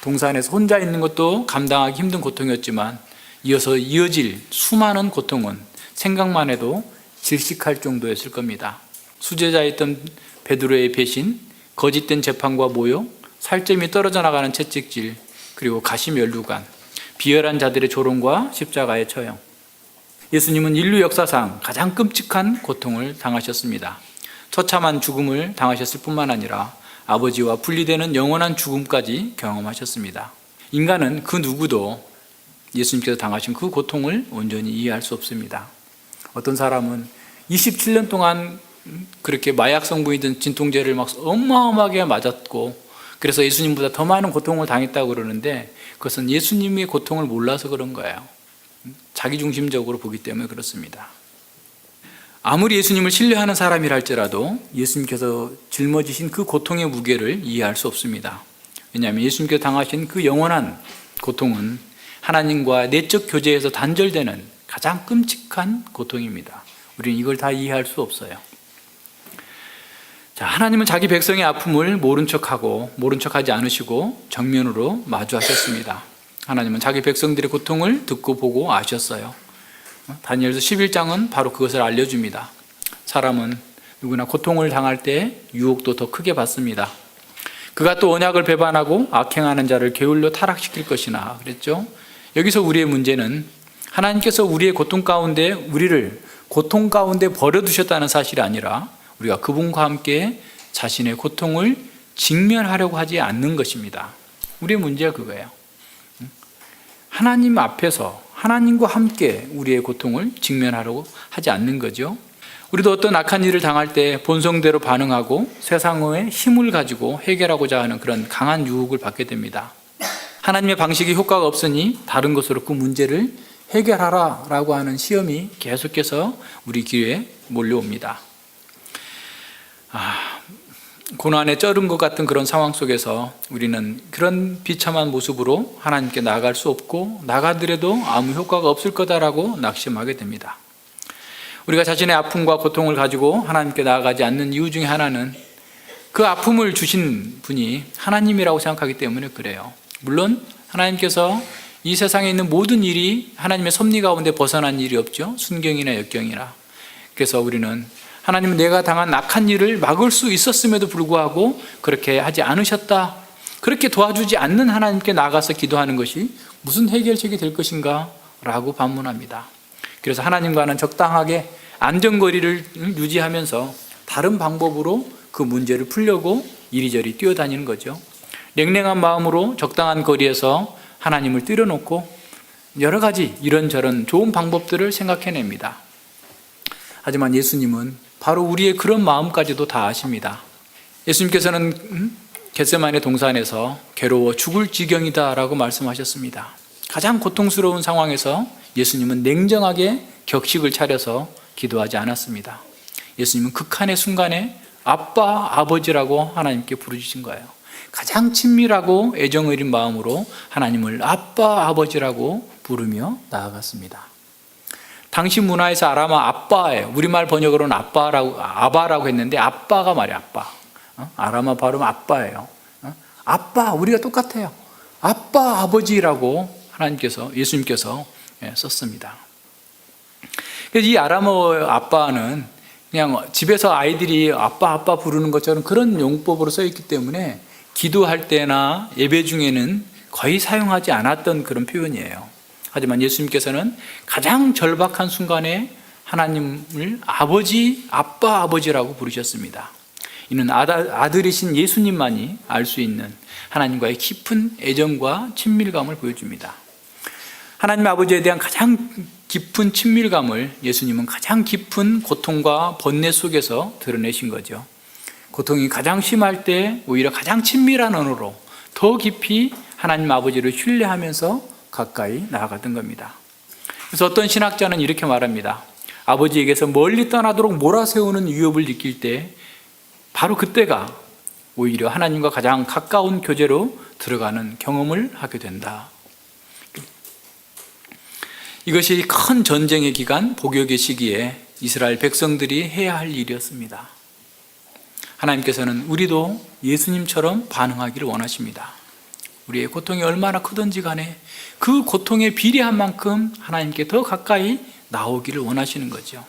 동산에서 혼자 있는 것도 감당하기 힘든 고통이었지만 이어서 이어질 수많은 고통은 생각만 해도 질식할 정도였을 겁니다. 수제자였던 베드로의 배신, 거짓된 재판과 모욕, 살점이 떨어져 나가는 채찍질, 그리고 가시면류관, 비열한 자들의 조롱과 십자가의 처형. 예수님은 인류 역사상 가장 끔찍한 고통을 당하셨습니다. 처참한 죽음을 당하셨을 뿐만 아니라 아버지와 분리되는 영원한 죽음까지 경험하셨습니다. 인간은 그 누구도 예수님께서 당하신 그 고통을 온전히 이해할 수 없습니다. 어떤 사람은 27년 동안 그렇게 마약 성분이든 진통제를 막 어마어마하게 맞았고 그래서 예수님보다 더 많은 고통을 당했다고 그러는데 그것은 예수님의 고통을 몰라서 그런 거예요. 자기중심적으로 보기 때문에 그렇습니다. 아무리 예수님을 신뢰하는 사람이라 할지라도 예수님께서 짊어지신 그 고통의 무게를 이해할 수 없습니다. 왜냐하면 예수님께서 당하신 그 영원한 고통은 하나님과 내적 교제에서 단절되는 가장 끔찍한 고통입니다. 우리는 이걸 다 이해할 수 없어요. 자, 하나님은 자기 백성의 아픔을 모른 척하지 않으시고 정면으로 마주하셨습니다. 하나님은 자기 백성들의 고통을 듣고 보고 아셨어요. 다니엘서 11장은 바로 그것을 알려줍니다. 사람은 누구나 고통을 당할 때 유혹도 더 크게 받습니다. 그가 또 언약을 배반하고 악행하는 자를 게을러 타락시킬 것이나 그랬죠. 여기서 우리의 문제는 하나님께서 우리의 우리를 고통 가운데 버려두셨다는 사실이 아니라 우리가 그분과 함께 자신의 고통을 직면하려고 하지 않는 것입니다. 우리의 문제가 그거예요. 하나님 앞에서 하나님과 함께 우리의 고통을 직면하려고 하지 않는 거죠. 우리도 어떤 악한 일을 당할 때 본성대로 반응하고 세상의 힘을 가지고 해결하고자 하는 그런 강한 유혹을 받게 됩니다. 하나님의 방식이 효과가 없으니 다른 것으로 그 문제를 해결하라 라고 하는 시험이 계속해서 우리 귀에 몰려옵니다. 고난에 쩔은 것 같은 그런 상황 속에서 우리는 그런 비참한 모습으로 하나님께 나아갈 수 없고 나가더라도 아무 효과가 없을 거다라고 낙심하게 됩니다. 우리가 자신의 아픔과 고통을 가지고 하나님께 나아가지 않는 이유 중에 하나는 그 아픔을 주신 분이 하나님이라고 생각하기 때문에 그래요. 물론 하나님께서 이 세상에 있는 모든 일이 하나님의 섭리 가운데 벗어난 일이 없죠. 순경이나 역경이나. 그래서 우리는 하나님은 내가 당한 악한 일을 막을 수 있었음에도 불구하고 그렇게 하지 않으셨다. 그렇게 도와주지 않는 하나님께 나가서 기도하는 것이 무슨 해결책이 될 것인가? 라고 반문합니다. 그래서 하나님과는 적당하게 안전거리를 유지하면서 다른 방법으로 그 문제를 풀려고 이리저리 뛰어다니는 거죠. 냉랭한 마음으로 적당한 거리에서 하나님을 때려놓고 여러 가지 이런저런 좋은 방법들을 생각해냅니다. 하지만 예수님은 바로 우리의 그런 마음까지도 다 아십니다. 예수님께서는 겟세마네 동산에서 괴로워 죽을 지경이다 라고 말씀하셨습니다. 가장 고통스러운 상황에서 예수님은 냉정하게 격식을 차려서 기도하지 않았습니다. 예수님은 극한의 순간에 아빠, 아버지라고 하나님께 부르짖은 거예요. 가장 친밀하고 애정 어린 마음으로 하나님을 아빠, 아버지라고 부르며 나아갔습니다. 당시 문화에서 아라마 아빠예요. 우리말 번역으로는 아바라고 했는데 아빠가 말이에요. 아빠. 아라마 발음 아빠예요. 아빠, 우리가 똑같아요. 아빠, 아버지라고 예수님께서 썼습니다. 그래서 이 아람어 아빠는 그냥 집에서 아이들이 아빠 부르는 것처럼 그런 용법으로 써있기 때문에 기도할 때나 예배 중에는 거의 사용하지 않았던 그런 표현이에요. 하지만 예수님께서는 가장 절박한 순간에 하나님을 아빠, 아버지라고 부르셨습니다. 이는 아들이신 예수님만이 알 수 있는 하나님과의 깊은 애정과 친밀감을 보여줍니다. 하나님 아버지에 대한 가장 깊은 친밀감을 예수님은 가장 깊은 고통과 번뇌 속에서 드러내신 거죠. 고통이 가장 심할 때 오히려 가장 친밀한 언어로 더 깊이 하나님 아버지를 신뢰하면서 가까이 나아갔던 겁니다. 그래서 어떤 신학자는 이렇게 말합니다. 아버지에게서 멀리 떠나도록 몰아세우는 위협을 느낄 때 바로 그때가 오히려 하나님과 가장 가까운 교제로 들어가는 경험을 하게 된다. 이것이 큰 전쟁의 기간, 복역의 시기에 이스라엘 백성들이 해야 할 일이었습니다. 하나님께서는 우리도 예수님처럼 반응하기를 원하십니다. 우리의 고통이 얼마나 크든지 간에 그 고통에 비례한 만큼 하나님께 더 가까이 나오기를 원하시는 거죠.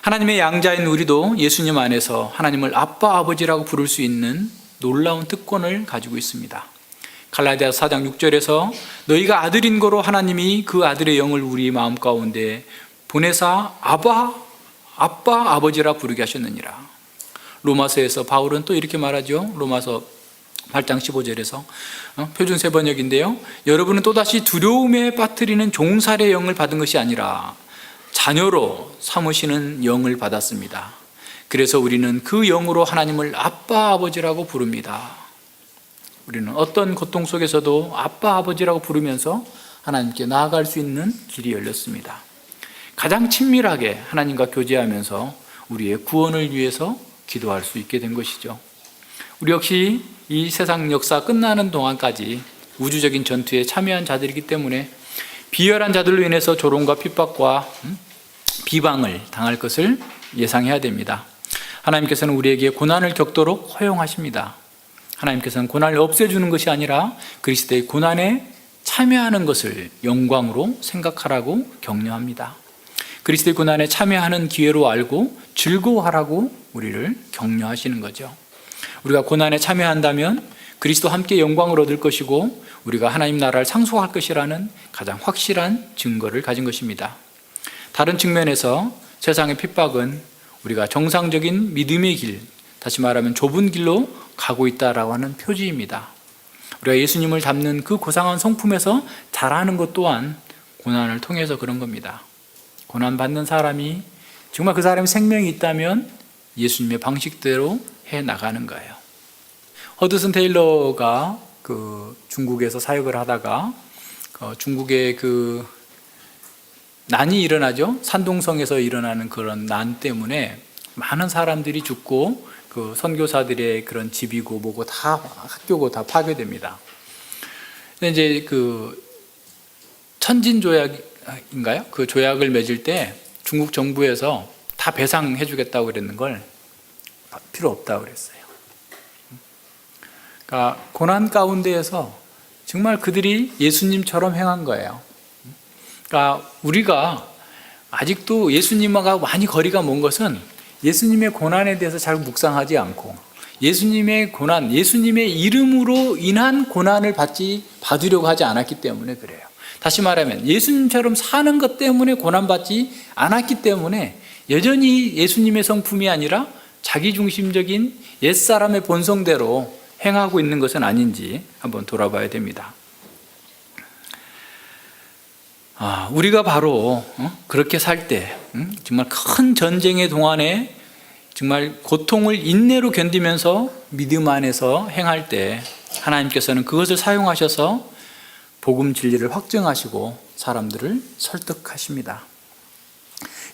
하나님의 양자인 우리도 예수님 안에서 하나님을 아빠, 아버지라고 부를 수 있는 놀라운 특권을 가지고 있습니다. 갈라디아서 4장 6절에서 너희가 아들인 거로 하나님이 그 아들의 영을 우리 마음 가운데 보내사 아빠, 아버지라 부르게 하셨느니라. 로마서에서 바울은 또 이렇게 말하죠. 로마서 8장 15절에서 표준 세번역인데요. 여러분은 또다시 두려움에 빠뜨리는 종살의 영을 받은 것이 아니라 자녀로 삼으시는 영을 받았습니다. 그래서 우리는 그 영으로 하나님을 아빠, 아버지라고 부릅니다. 우리는 어떤 고통 속에서도 아빠, 아버지라고 부르면서 하나님께 나아갈 수 있는 길이 열렸습니다. 가장 친밀하게 하나님과 교제하면서 우리의 구원을 위해서 기도할 수 있게 된 것이죠. 우리 역시 이 세상 역사 끝나는 동안까지 우주적인 전투에 참여한 자들이기 때문에 비열한 자들로 인해서 조롱과 핍박과 비방을 당할 것을 예상해야 됩니다. 하나님께서는 우리에게 고난을 겪도록 허용하십니다. 하나님께서는 고난을 없애주는 것이 아니라 그리스도의 고난에 참여하는 것을 영광으로 생각하라고 격려합니다. 그리스도의 고난에 참여하는 기회로 알고 즐거워하라고 우리를 격려하시는 거죠. 우리가 고난에 참여한다면 그리스도와 함께 영광을 얻을 것이고 우리가 하나님 나라를 상속할 것이라는 가장 확실한 증거를 가진 것입니다. 다른 측면에서 세상의 핍박은 우리가 정상적인 믿음의 길, 다시 말하면 좁은 길로 가고 있다라고 하는 표지입니다. 우리가 예수님을 닮는 그 고상한 성품에서 자라는 것 또한 고난을 통해서 그런 겁니다. 고난받는 사람이 정말 그 사람의 생명이 있다면 예수님의 방식대로 해 나가는 거예요. 허드슨 테일러가 중국에서 사역을 하다가 중국의 난이 일어나죠. 산둥성에서 일어나는 그런 난 때문에 많은 사람들이 죽고 그 선교사들의 그런 집이고 뭐고 다 학교고 다 파괴됩니다. 근데 이제 천진 조약인가요? 그 조약을 맺을 때 중국 정부에서 다 배상해 주겠다고 그랬는 걸 필요 없다고 그랬어요. 그러니까 고난 가운데에서 정말 그들이 예수님처럼 행한 거예요. 그러니까 우리가 아직도 예수님과 많이 거리가 먼 것은 예수님의 고난에 대해서 잘 묵상하지 않고 예수님의 고난, 예수님의 이름으로 인한 고난을 받으려고 하지 않았기 때문에 그래요. 다시 말하면 예수님처럼 사는 것 때문에 고난받지 않았기 때문에 여전히 예수님의 성품이 아니라 자기중심적인 옛사람의 본성대로 행하고 있는 것은 아닌지 한번 돌아봐야 됩니다. 우리가 바로 그렇게 살 때 정말 큰 전쟁의 동안에 정말 고통을 인내로 견디면서 믿음 안에서 행할 때 하나님께서는 그것을 사용하셔서 복음 진리를 확증하시고 사람들을 설득하십니다.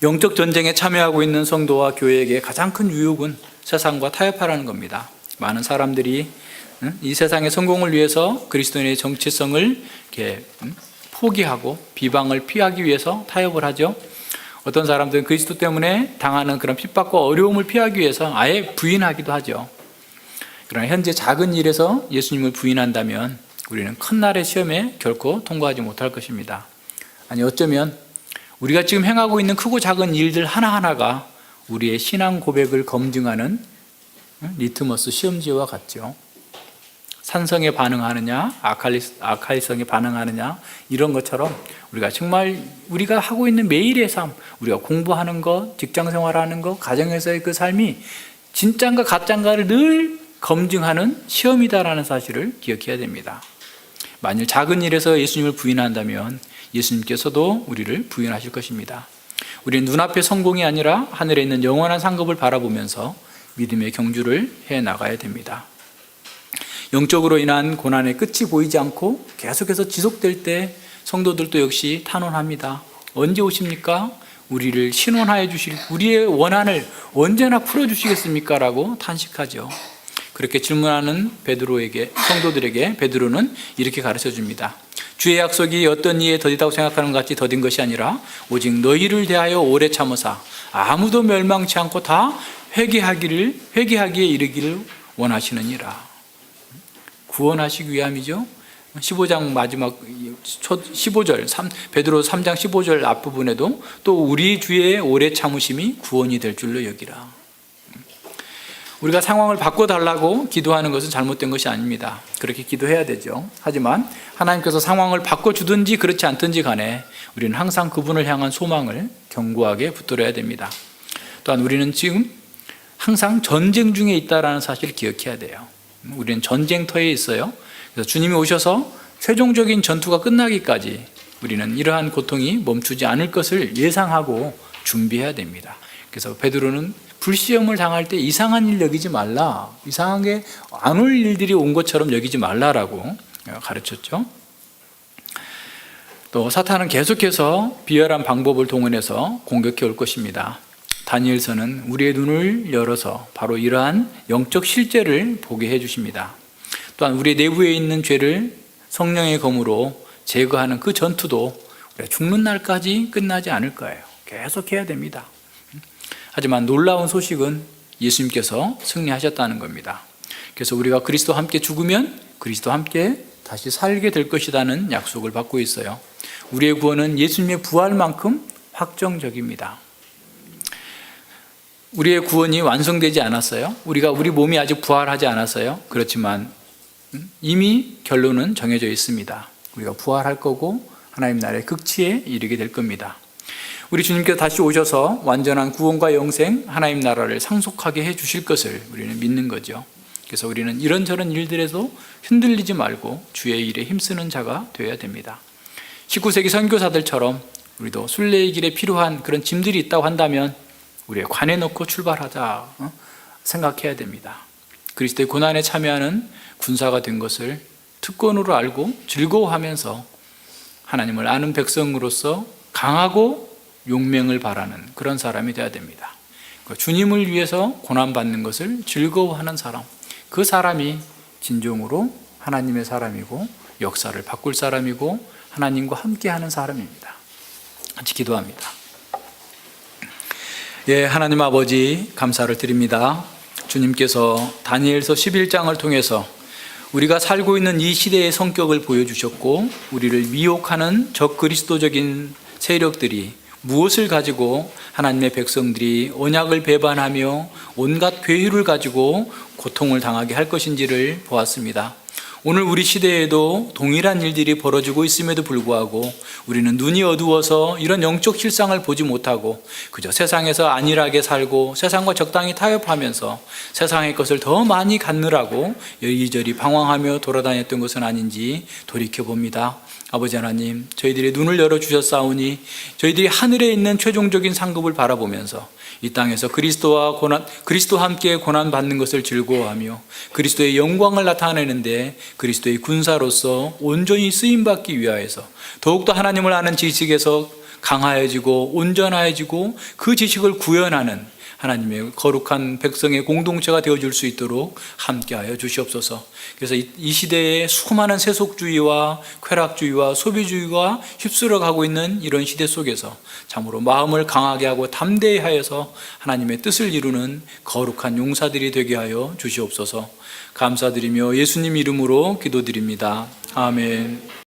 영적 전쟁에 참여하고 있는 성도와 교회에게 가장 큰 유혹은 세상과 타협하라는 겁니다. 많은 사람들이 이 세상의 성공을 위해서 그리스도인의 정체성을 이렇게 포기하고 비방을 피하기 위해서 타협을 하죠. 어떤 사람들은 그리스도 때문에 당하는 그런 핍박과 어려움을 피하기 위해서 아예 부인하기도 하죠. 그러나 현재 작은 일에서 예수님을 부인한다면 우리는 큰 날의 시험에 결코 통과하지 못할 것입니다. 아니 어쩌면 우리가 지금 행하고 있는 크고 작은 일들 하나하나가 우리의 신앙 고백을 검증하는 리트머스 시험지와 같죠. 산성에 반응하느냐, 아칼리성에 반응하느냐, 이런 것처럼 우리가 정말 우리가 하고 있는 매일의 삶, 우리가 공부하는 것, 직장 생활하는 것, 가정에서의 그 삶이 진짜인가 가짜인가를 늘 검증하는 시험이다라는 사실을 기억해야 됩니다. 만일 작은 일에서 예수님을 부인한다면 예수님께서도 우리를 부인하실 것입니다. 우리는 눈앞의 성공이 아니라 하늘에 있는 영원한 상급을 바라보면서 믿음의 경주를 해나가야 됩니다. 영적으로 인한 고난의 끝이 보이지 않고 계속해서 지속될 때 성도들도 역시 탄원합니다. 언제 오십니까? 우리를 신원하여 주실 우리의 원한을 언제나 풀어주시겠습니까? 라고 탄식하죠. 그렇게 질문하는 베드로에게, 성도들에게 베드로는 이렇게 가르쳐 줍니다. 주의 약속이 어떤 이에 더디다고 생각하는 것 같이 더딘 것이 아니라 오직 너희를 대하여 오래 참으사 아무도 멸망치 않고 다 회개하기에 이르기를 원하시느니라. 구원하시기 위함이죠. 15장 마지막 15절 베드로 3장 15절 앞부분에도 또 우리 주의 오래 참으심이 구원이 될 줄로 여기라. 우리가 상황을 바꿔달라고 기도하는 것은 잘못된 것이 아닙니다. 그렇게 기도해야 되죠. 하지만 하나님께서 상황을 바꿔주든지 그렇지 않든지 간에 우리는 항상 그분을 향한 소망을 견고하게 붙들어야 됩니다. 또한 우리는 지금 항상 전쟁 중에 있다는 사실을 기억해야 돼요. 우리는 전쟁터에 있어요. 그래서 주님이 오셔서 최종적인 전투가 끝나기까지 우리는 이러한 고통이 멈추지 않을 것을 예상하고 준비해야 됩니다. 그래서 베드로는 불시험을 당할 때 이상한 일 여기지 말라, 이상하게 안 올 일들이 온 것처럼 여기지 말라라고 가르쳤죠. 또 사탄은 계속해서 비열한 방법을 동원해서 공격해 올 것입니다. 다니엘서는 우리의 눈을 열어서 바로 이러한 영적 실제를 보게 해주십니다. 또한 우리 내부에 있는 죄를 성령의 검으로 제거하는 그 전투도 우리가 죽는 날까지 끝나지 않을 거예요. 계속해야 됩니다. 하지만 놀라운 소식은 예수님께서 승리하셨다는 겁니다. 그래서 우리가 그리스도와 함께 죽으면 그리스도와 함께 다시 살게 될 것이라는 약속을 받고 있어요. 우리의 구원은 예수님의 부활만큼 확정적입니다. 우리의 구원이 완성되지 않았어요. 우리 몸이 아직 부활하지 않았어요. 그렇지만 이미 결론은 정해져 있습니다. 우리가 부활할 거고 하나님 나라의 극치에 이르게 될 겁니다. 우리 주님께서 다시 오셔서 완전한 구원과 영생, 하나님 나라를 상속하게 해 주실 것을 우리는 믿는 거죠. 그래서 우리는 이런저런 일들에서 흔들리지 말고 주의 일에 힘쓰는 자가 되어야 됩니다. 19세기 선교사들처럼 우리도 순례의 길에 필요한 그런 짐들이 있다고 한다면 우리의 관에 넣고 출발하자 생각해야 됩니다. 그리스도의 고난에 참여하는 군사가 된 것을 특권으로 알고 즐거워하면서 하나님을 아는 백성으로서 강하고 용맹을 바라는 그런 사람이 되어야 됩니다. 주님을 위해서 고난받는 것을 즐거워하는 사람, 그 사람이 진정으로 하나님의 사람이고 역사를 바꿀 사람이고 하나님과 함께하는 사람입니다. 같이 기도합니다. 예, 하나님 아버지 감사를 드립니다. 주님께서 다니엘서 11장을 통해서 우리가 살고 있는 이 시대의 성격을 보여주셨고 우리를 미혹하는 적그리스도적인 세력들이 무엇을 가지고 하나님의 백성들이 언약을 배반하며 온갖 괴유를 가지고 고통을 당하게 할 것인지를 보았습니다. 오늘 우리 시대에도 동일한 일들이 벌어지고 있음에도 불구하고 우리는 눈이 어두워서 이런 영적 실상을 보지 못하고 그저 세상에서 안일하게 살고 세상과 적당히 타협하면서 세상의 것을 더 많이 갖느라고 이리저리 방황하며 돌아다녔던 것은 아닌지 돌이켜봅니다. 아버지 하나님, 저희들의 눈을 열어주셨사오니 저희들이 하늘에 있는 최종적인 상급을 바라보면서 이 땅에서 그리스도와 함께 고난받는 것을 즐거워하며 그리스도의 영광을 나타내는데 그리스도의 군사로서 온전히 쓰임받기 위하여서 더욱더 하나님을 아는 지식에서 강하여지고 온전하여지고 그 지식을 구현하는 하나님의 거룩한 백성의 공동체가 되어줄 수 있도록 함께하여 주시옵소서. 그래서 이 시대에 수많은 세속주의와 쾌락주의와 소비주의가 휩쓸어가고 있는 이런 시대 속에서 참으로 마음을 강하게 하고 담대히 하여서 하나님의 뜻을 이루는 거룩한 용사들이 되게 하여 주시옵소서. 감사드리며 예수님 이름으로 기도드립니다. 아멘.